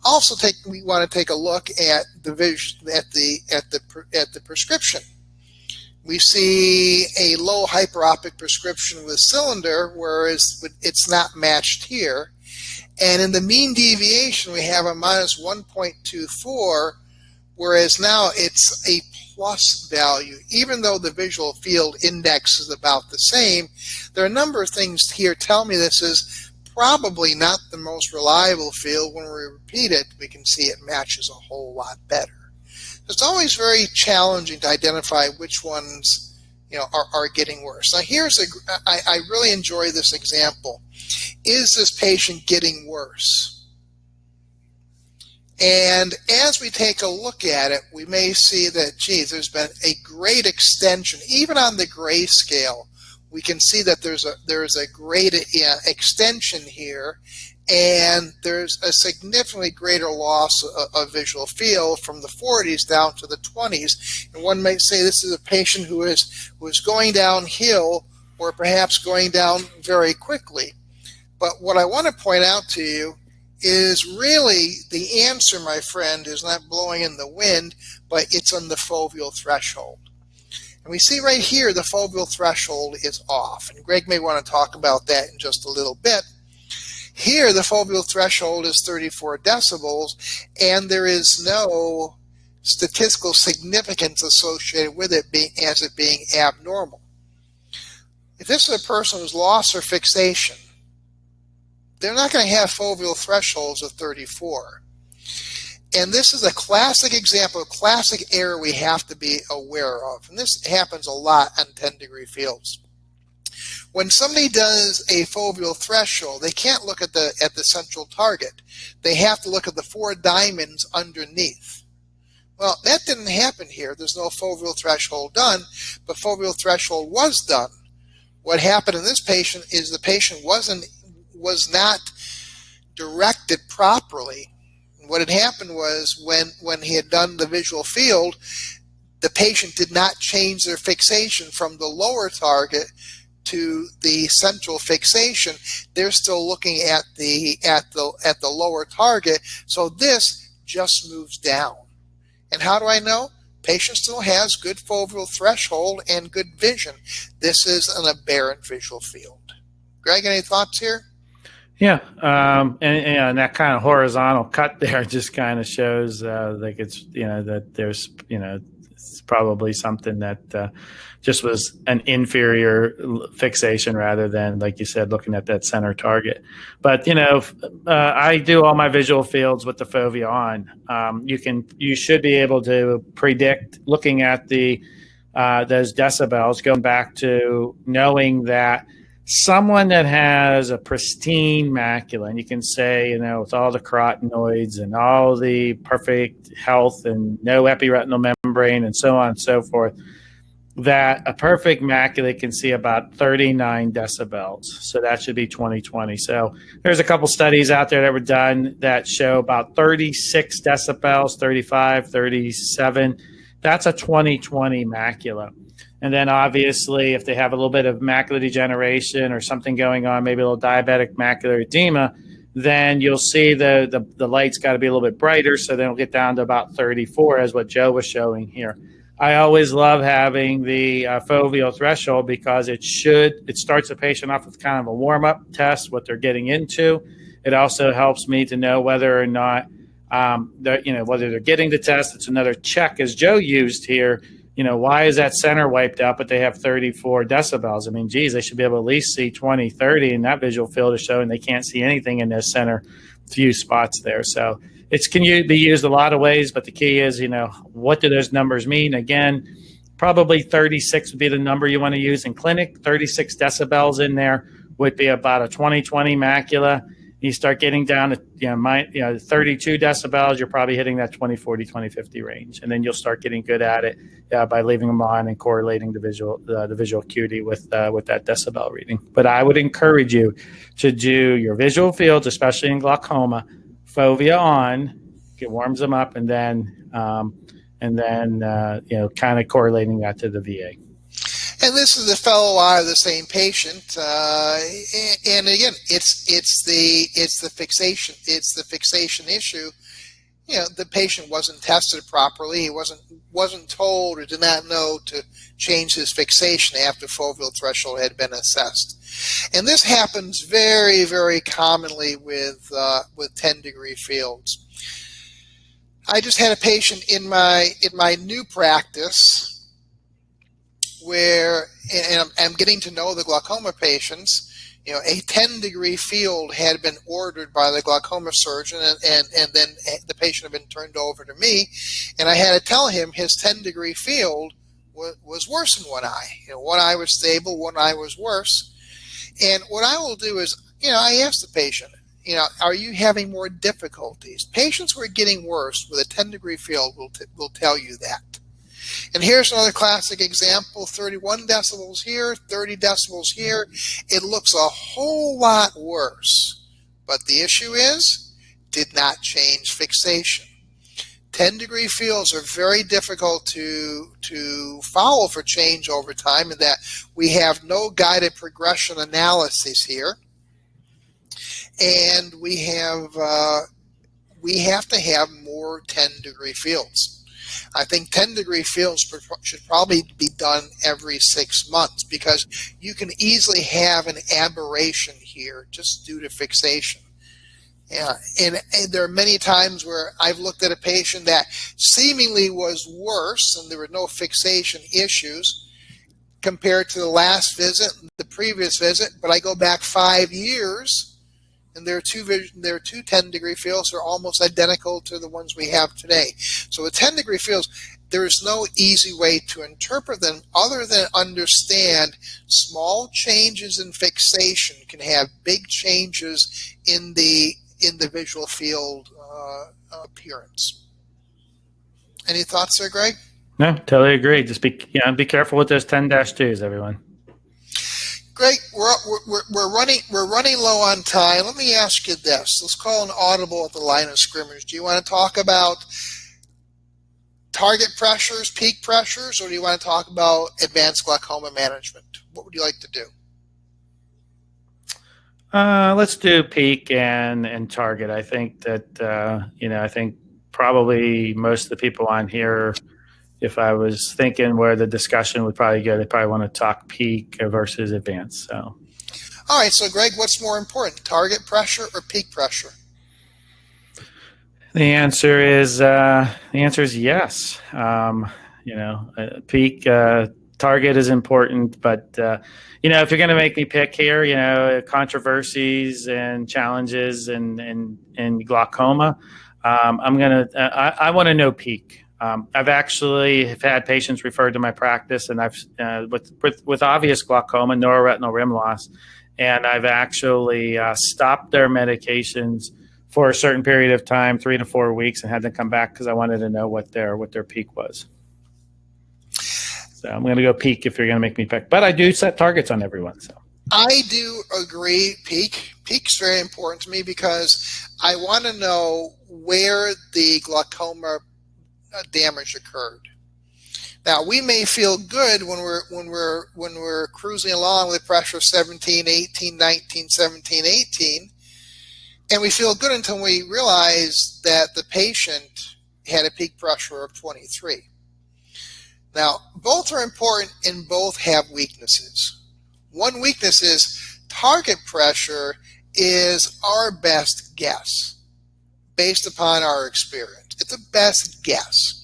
Also, we want to take a look at the prescription. We see a low hyperopic prescription with cylinder, whereas it's not matched here. And in the mean deviation, we have a minus 1.24, whereas now it's a plus value. Even though the visual field index is about the same, there are a number of things here tell me this is probably not the most reliable field. When we repeat it, we can see it matches a whole lot better. It's always very challenging to identify which ones are getting worse. Now I really enjoy this example. Is this patient getting worse? And as we take a look at it, we may see that, geez, there's been a great extension. Even on the gray scale, we can see that there's a great extension here, and there's a significantly greater loss of visual field from the 40s down to the 20s. And one might say this is a patient who is going downhill or perhaps going down very quickly. But what I want to point out to you is really the answer, my friend, is not blowing in the wind, but it's on the foveal threshold. And we see right here the foveal threshold is off. And Greg may want to talk about that in just a little bit. Here, the foveal threshold is 34 decibels, and there is no statistical significance associated with it being abnormal. If this is a person who's lost their fixation, they're not going to have foveal thresholds of 34. And this is a classic example, a classic error we have to be aware of. And this happens a lot on 10-degree fields. When somebody does a foveal threshold, they can't look at the central target. They have to look at the 4 diamonds underneath. Well, that didn't happen here. There's no foveal threshold done, but foveal threshold was done. What happened in this patient is the patient was not directed properly. What had happened was when he had done the visual field, the patient did not change their fixation from the lower target to the central fixation. They're still looking at the lower target, so this just moves down. And how do I know? Patient still has good foveal threshold and good vision. This is an aberrant visual field. Greg, any thoughts here? Yeah, and that kind of horizontal cut there just kind of shows like it's that there's it's probably something that just was an inferior fixation rather than, like you said, looking at that center target. But I do all my visual fields with the fovea on. You should be able to predict looking at those decibels, going back to knowing that someone that has a pristine macula, and you can say, with all the carotenoids and all the perfect health and no epiretinal membrane and so on and so forth, that a perfect macula can see about 39 decibels. So that should be 20/20. So there's a couple studies out there that were done that show about 36 decibels, 35, 37. that's a 20/20 macula. And then obviously if they have a little bit of macular degeneration or something going on, maybe a little diabetic macular edema, then you'll see the light's got to be a little bit brighter, so then it'll get down to about 34 as what Joe was showing here. I always love having the foveal threshold because it starts the patient off with kind of a warm-up test, what they're getting into. It also helps me to know whether or not whether they're getting the test. It's another check, as Joe used here. Why is that center wiped out, but they have 34 decibels? I mean, geez, they should be able to at least see 20, 30, and that visual field is showing they can't see anything in those center few spots there. So it can be used a lot of ways, but the key is, what do those numbers mean? Again, probably 36 would be the number you want to use in clinic. 36 decibels in there would be about a 20/20 macula. You start getting down to 32 decibels, you're probably hitting that 20/40, 20/50 range, and then you'll start getting good at it by leaving them on and correlating the visual acuity with that decibel reading. But I would encourage you to do your visual fields, especially in glaucoma, fovea on, it warms them up, and then kind of correlating that to the VA. And this is a fellow eye of the same patient, and again, it's the fixation issue. The patient wasn't tested properly. He wasn't told or did not know to change his fixation after foveal threshold had been assessed. And this happens very, very commonly with 10-degree fields. I just had a patient in my new practice where, and I'm getting to know the glaucoma patients, a 10-degree field had been ordered by the glaucoma surgeon, and then the patient had been turned over to me, and I had to tell him his 10-degree field was worse in one eye. One eye was stable, one eye was worse. And what I will do is, I ask the patient, are you having more difficulties? Patients who are getting worse with a 10-degree field will tell you that. And here's another classic example, 31 decibels here, 30 decibels here. It looks a whole lot worse. But the issue is, did not change fixation. 10-degree fields are very difficult to follow for change over time, in that we have no guided progression analysis here. And we have to have more 10-degree fields. I think 10-degree fields should probably be done every 6 months, because you can easily have an aberration here just due to fixation. And there are many times where I've looked at a patient that seemingly was worse and there were no fixation issues compared to the last visit, the previous visit, but I go back 5 years, and there are two 10-degree fields that are almost identical to the ones we have today. So with 10-degree fields, there is no easy way to interpret them other than understand small changes in fixation can have big changes in the visual field appearance. Any thoughts there, Greg? No, totally agree. Just be careful with those 10-2s, everyone. Greg, we're running low on time. Let me ask you this. Let's call an audible at the line of scrimmage. Do you want to talk about target pressures, peak pressures, or do you want to talk about advanced glaucoma management? What would you like to do? Let's do peak and target. I think that I think probably most of the people on here, if I was thinking where the discussion would probably go, they probably want to talk peak versus advanced. So, all right. So, Greg, what's more important, target pressure or peak pressure? The answer is yes. Peak target is important, but if you're going to make me pick here, controversies and challenges and glaucoma, I want to know peak. I've actually had patients referred to my practice, and I've with obvious glaucoma, neuroretinal rim loss, and I've actually stopped their medications for a certain period of time, 3 to 4 weeks, and had them come back because I wanted to know what their peak was. So I'm going to go peak if you're going to make me pick, but I do set targets on everyone. So I do agree. Peak's very important to me because I want to know where the glaucoma damage occurred. Now, we may feel good when we're cruising along with pressure 17, 18, 19, 17, 18, and we feel good until we realize that the patient had a peak pressure of 23. Now, both are important and both have weaknesses. One weakness is target pressure is our best guess based upon our experience. It's a best guess.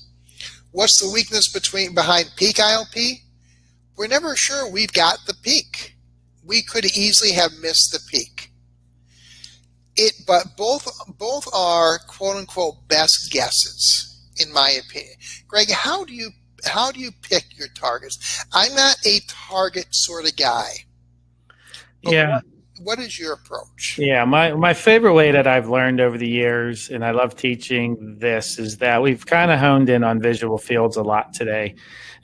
What's the weakness behind peak IOP? We're never sure we've got the peak. We could easily have missed the peak. But both are quote unquote best guesses, in my opinion. Greg, how do you pick your targets? I'm not a target sort of guy. Yeah. What is your approach? Yeah, my favorite way that I've learned over the years, and I love teaching this, is that we've kind of honed in on visual fields a lot today.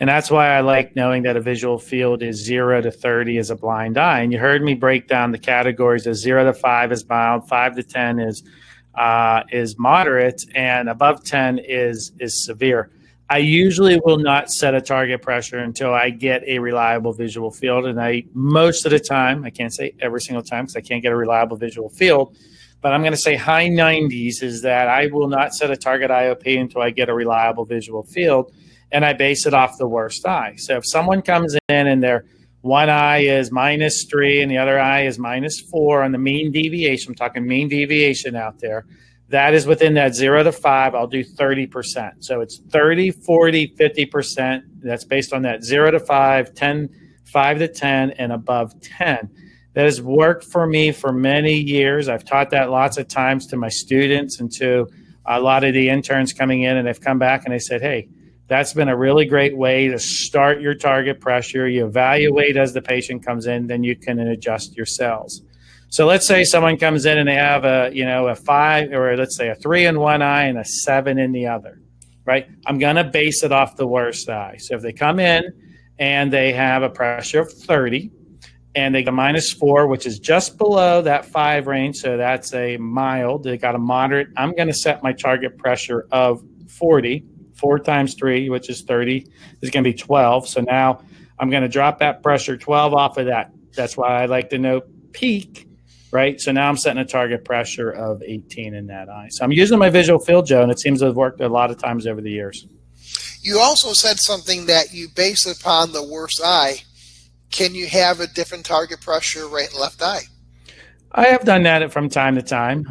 And that's why I like knowing that a visual field is 0 to 30 is a blind eye. And you heard me break down the categories as 0 to 5 is mild, 5 to 10 is moderate, and above 10 is severe. I usually will not set a target pressure until I get a reliable visual field. And most of the time, I can't say every single time because I can't get a reliable visual field, but I'm going to say high 90s is that I will not set a target IOP until I get a reliable visual field, and I base it off the worst eye. So if someone comes in and their one eye is -3 and the other eye is -4 on the mean deviation, I'm talking mean deviation out there, that is within that 0 to 5, I'll do 30%. So it's 30, 40, 50%. That's based on that 0 to 5, 10, 5 to 10, and above 10. That has worked for me for many years. I've taught that lots of times to my students and to a lot of the interns coming in, and they've come back and they said, hey, that's been a really great way to start your target pressure. You evaluate as the patient comes in, then you can adjust your cells. So let's say someone comes in and they have a 5, or let's say a 3 in one eye and a 7 in the other, right? I'm going to base it off the worst eye. So if they come in and they have a pressure of 30 and they get a -4, which is just below that 5 range, so that's a mild, they got a moderate, I'm going to set my target pressure of 40. 4 times 3, which is 30, is going to be 12. So now I'm going to drop that pressure 12 off of that. That's why I like to know peak. Right. So now I'm setting a target pressure of 18 in that eye. So I'm using my visual field, Joe, and it seems to have worked a lot of times over the years. You also said something that you base it upon the worst eye. Can you have a different target pressure right and left eye? I have done that from time to time.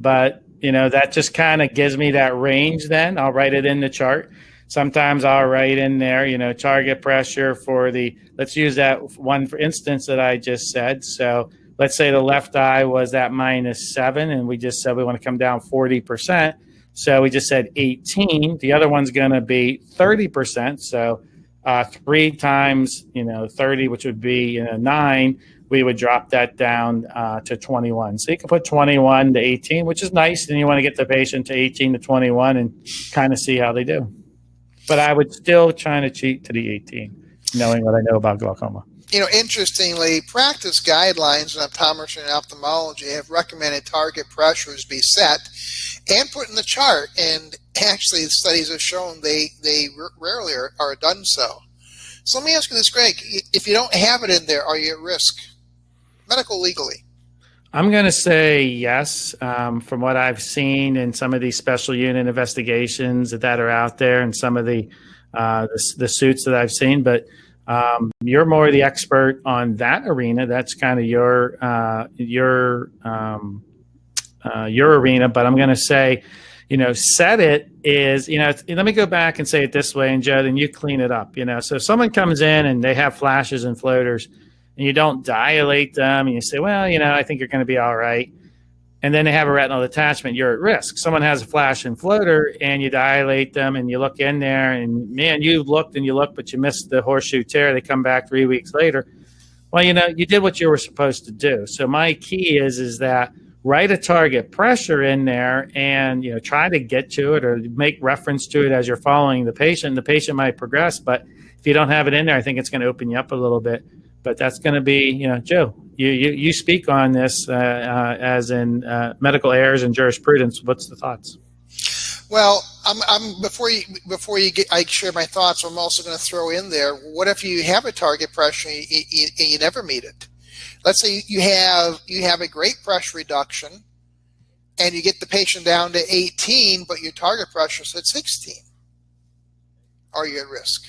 But, that just kind of gives me that range then. I'll write it in the chart. Sometimes I'll write in there, target pressure for let's use that one for instance that I just said. So let's say the left eye was at -7, and we just said we want to come down 40%. So we just said 18. The other one's going to be 30%. So 3 times 30, which would be 9. We would drop that down to 21. So you can put 21 to 18, which is nice. And you want to get the patient to 18 to 21 and kind of see how they do. But I would still try to cheat to the 18, knowing what I know about glaucoma. Interestingly, practice guidelines in optometry and ophthalmology have recommended target pressures be set and put in the chart. And actually, the studies have shown they rarely are done so. So let me ask you this, Greg. If you don't have it in there, are you at risk, medical legally? I'm going to say yes. From what I've seen in some of these special unit investigations that are out there and some of the suits that I've seen, but you're more the expert on that arena. That's kind of your arena. But I'm going to say, set it is, let me go back and say it this way, and Joe, then you clean it up. So if someone comes in and they have flashes and floaters, and you don't dilate them, and you say, well, I think you're going to be all right. And then they have a retinal detachment, you're at risk. Someone has a flash and floater and you dilate them and you look in there and, man, you looked and you looked, but you missed the horseshoe tear. They come back 3 weeks later. Well, you did what you were supposed to do. So my key is that write a target pressure in there and, try to get to it or make reference to it as you're following the patient. The patient might progress, but if you don't have it in there, I think it's going to open you up a little bit. But that's going to be, Joe, you speak on this as in medical errors and jurisprudence. What's the thoughts? Well, I share my thoughts, I'm also going to throw in there, what if you have a target pressure and you never meet it? Let's say you have a great pressure reduction and you get the patient down to 18, but your target pressure is at 16. Are you at risk?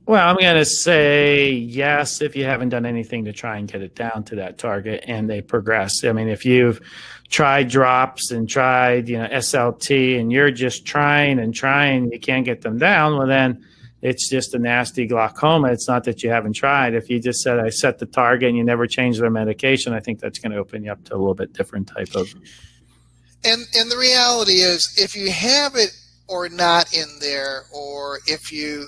Well, I'm going to say yes if you haven't done anything to try and get it down to that target and they progress. I mean, if you've tried drops and tried, SLT, and you're just trying and trying, you can't get them down, well, then it's just a nasty glaucoma. It's not that you haven't tried. If you just said, I set the target and you never change their medication, I think that's going to open you up to a little bit different type of. And the reality is, if you have it or not in there, or if you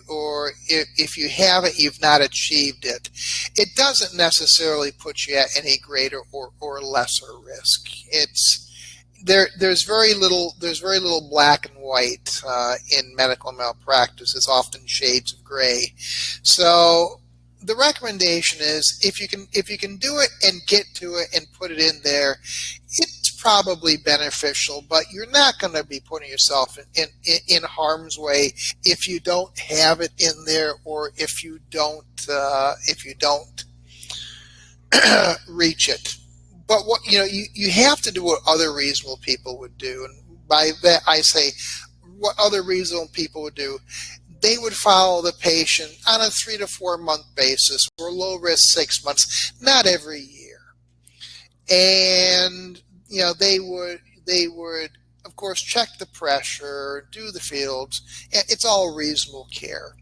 have it, you've not achieved it, it doesn't necessarily put you at any greater or lesser risk. There's very little black and white in medical malpractice. It's often shades of gray. So the recommendation is, if you can do it and get to it and put it in there, it's probably beneficial, but you're not going to be putting yourself in harm's way if you don't have it in there, or if you don't reach it. But what you have to do what other reasonable people would do, and by that I say what other reasonable people would do. They would follow the patient on a 3 to 4 month basis, or low risk 6 months, not every year. And they would of course check the pressure, do the fields. It's all reasonable care.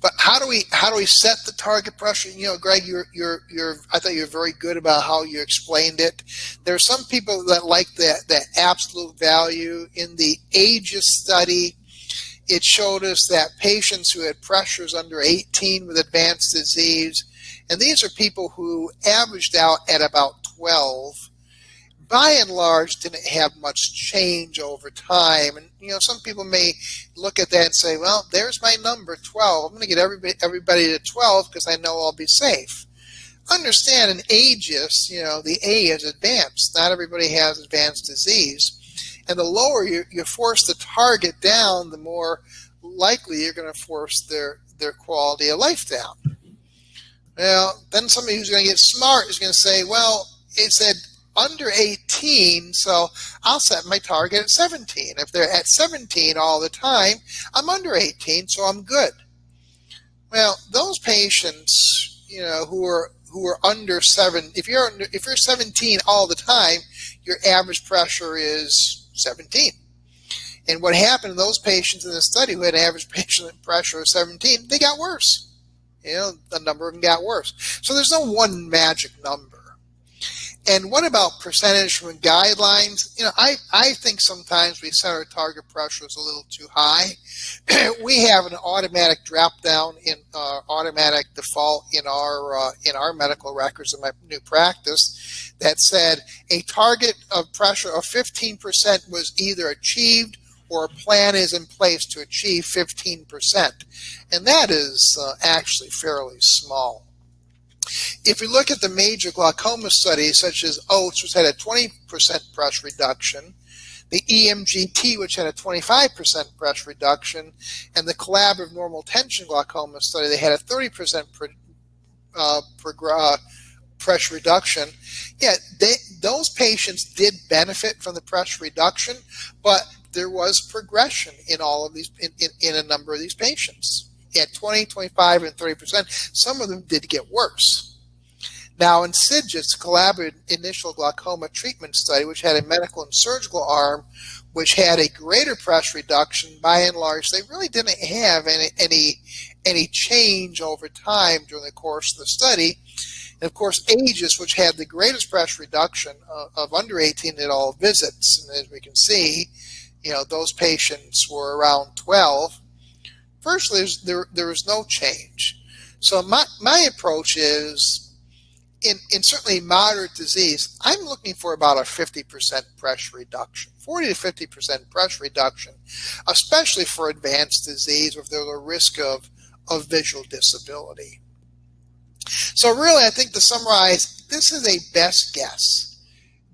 But how do we set the target pressure? Greg, I thought you were very good about how you explained it. There are some people that like that absolute value. In the AGES study, it showed us that patients who had pressures under 18 with advanced disease, and these are people who averaged out at about 12, by and large didn't have much change over time. And some people may look at that and say, well, there's my number, 12. I'm going to get everybody to 12 because I know I'll be safe. Understand, in AGES, the A is advanced. Not everybody has advanced disease. And the lower you force the target down, the more likely you're going to force their quality of life down. Well, then somebody who's going to get smart is going to say, well, it said under 18, so I'll set my target at 17. If they're at 17 all the time, I'm under 18, so I'm good. Well, those patients, who are under 7, if you're 17 all the time, your average pressure is 17. And what happened to those patients in the study who had an average patient pressure of 17, they got worse. A number of them got worse. So there's no one magic number. And what about percentage from guidelines? I think sometimes we set our target pressures a little too high. We have an automatic drop down in automatic default in our medical records in my new practice that said a target of pressure of 15% was either achieved or a plan is in place to achieve 15%. And that is actually fairly small. If we look at the major glaucoma studies, such as OATS, which had a 20% pressure reduction, the EMGT, which had a 25% pressure reduction, and the collaborative normal tension glaucoma study, they had a 30% pressure reduction. Yeah, those patients did benefit from the pressure reduction, but there was progression in all of these, in a number of these patients. At 20, 25, and 30%, some of them did get worse. Now, in CIGIS, collaborative initial glaucoma treatment study, which had a medical and surgical arm, which had a greater pressure reduction, by and large, they really didn't have any change over time during the course of the study. And of course, AGES, which had the greatest pressure reduction of under 18 at all visits, and as we can see, those patients were around 12. Virtually, there was no change. So my approach is, in certainly moderate disease, I'm looking for about a 50% pressure reduction, 40 to 50% pressure reduction, especially for advanced disease or if there's a risk of visual disability. So really, I think to summarize, this is a best guess.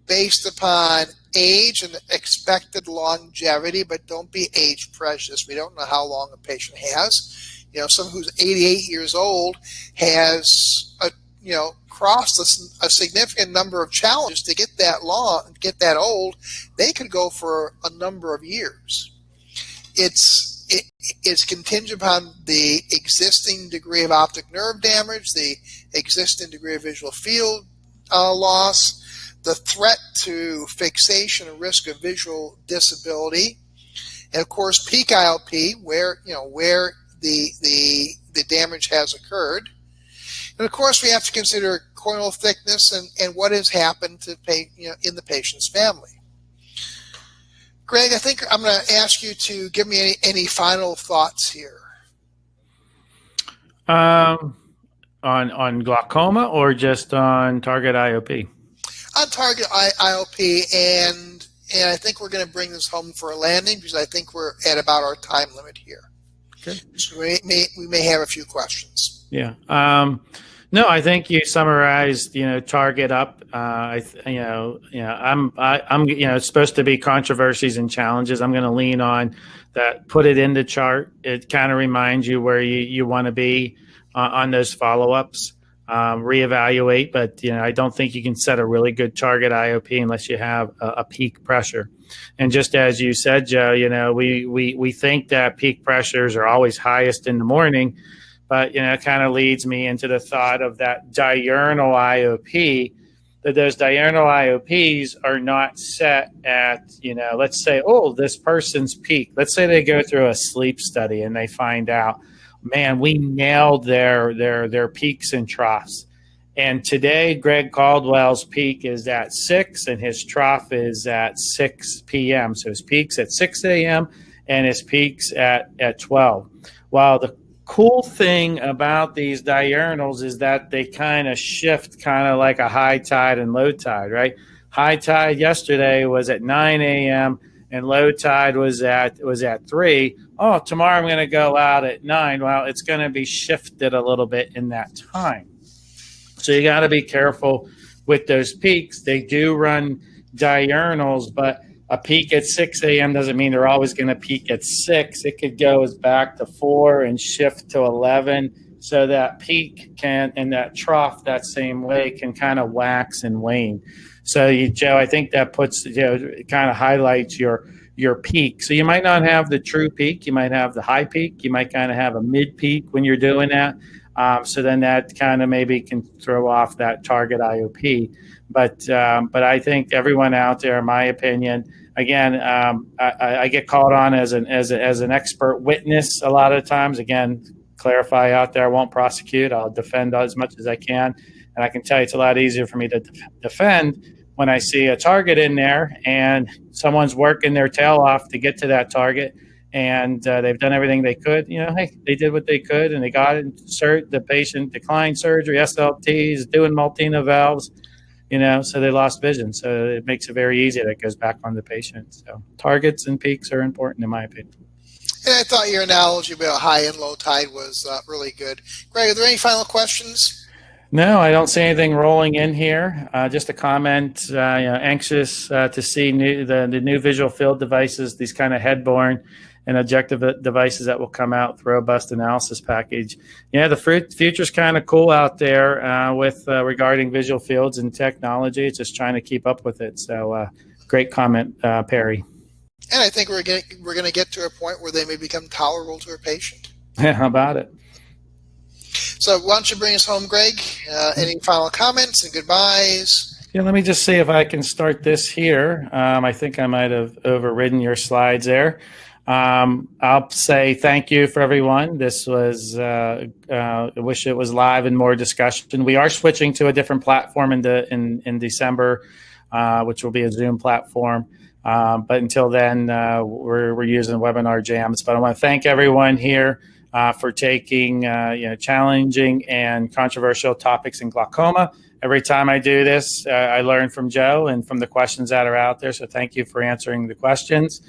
based upon age and expected longevity, but don't be age prejudiced. We don't know how long a patient has. Someone who's 88 years old has crossed a significant number of challenges to get that long, get that old. They could go for a number of years. It's contingent upon the existing degree of optic nerve damage, the existing degree of visual field loss, the threat to fixation and risk of visual disability, and of course peak IOP, where the damage has occurred. And of course we have to consider corneal thickness and what has happened to in the patient's family. Greg, I think I'm going to ask you to give me any final thoughts here. On glaucoma or just on target IOP? On target IOP, and I think we're going to bring this home for a landing because I think we're at about our time limit here. Okay. So we may have a few questions. Yeah. No, I think you summarized, target up. It's supposed to be controversies and challenges. I'm going to lean on that. Put it in the chart. It kind of reminds you where you want to be on those follow-ups. Reevaluate, but I don't think you can set a really good target IOP unless you have a peak pressure. And just as you said, Joe, we think that peak pressures are always highest in the morning. But, it kind of leads me into the thought of that diurnal IOP, that those diurnal IOPs are not set at, let's say, this person's peak. Let's say they go through a sleep study and they find out, man, we nailed their peaks and troughs. And today, Greg Caldwell's peak is at 6 and his trough is at 6 p.m. So his peak's at 6 a.m. and his peak's at 12. While the cool thing about these diurnals is that they kind of shift kind of like a high tide and low tide, right? High tide yesterday was at 9 a.m. and low tide was at 3. Oh, tomorrow I'm going to go out at 9. Well, it's going to be shifted a little bit in that time. So you got to be careful with those peaks. They do run diurnals, but a peak at 6 a.m. doesn't mean they're always going to peak at 6. It could go back to 4 and shift to 11. So that peak and that trough that same way can kind of wax and wane. So, Joe, I think that puts, it kind of highlights your peak. So you might not have the true peak. You might have the high peak. You might kind of have a mid peak when you're doing that. So then that kind of maybe can throw off that target IOP. But I think everyone out there, in my opinion, again, I get called on as an expert witness a lot of times. Again, clarify out there, I won't prosecute. I'll defend as much as I can. And I can tell you it's a lot easier for me to defend when I see a target in there and someone's working their tail off to get to that target. And they've done everything they could. Hey, they did what they could, and they got it. The patient declined surgery, SLTs, doing Multina valves, so they lost vision. So it makes it very easy. That goes back on the patient. So targets and peaks are important, in my opinion. And I thought your analogy about high and low tide was really good. Greg, are there any final questions? No, I don't see anything rolling in here. Just a comment, anxious to see the new visual field devices, these kind of head-borne and objective devices that will come out with robust analysis package. Yeah, the future's kind of cool out there with regarding visual fields and technology. It's just trying to keep up with it. So great comment, Perry. And I think we're going to get to a point where they may become tolerable to a patient. Yeah, how about it? So why don't you bring us home, Greg? Any final comments and goodbyes? Yeah, let me just see if I can start this here. I think I might have overridden your slides there. I'll say thank you for everyone. This was, I wish it was live and more discussion. We are switching to a different platform in December, which will be a Zoom platform. But until then, we're using webinar jams. But I want to thank everyone here for taking challenging and controversial topics in glaucoma. Every time I do this, I learn from Joe and from the questions that are out there. So thank you for answering the questions.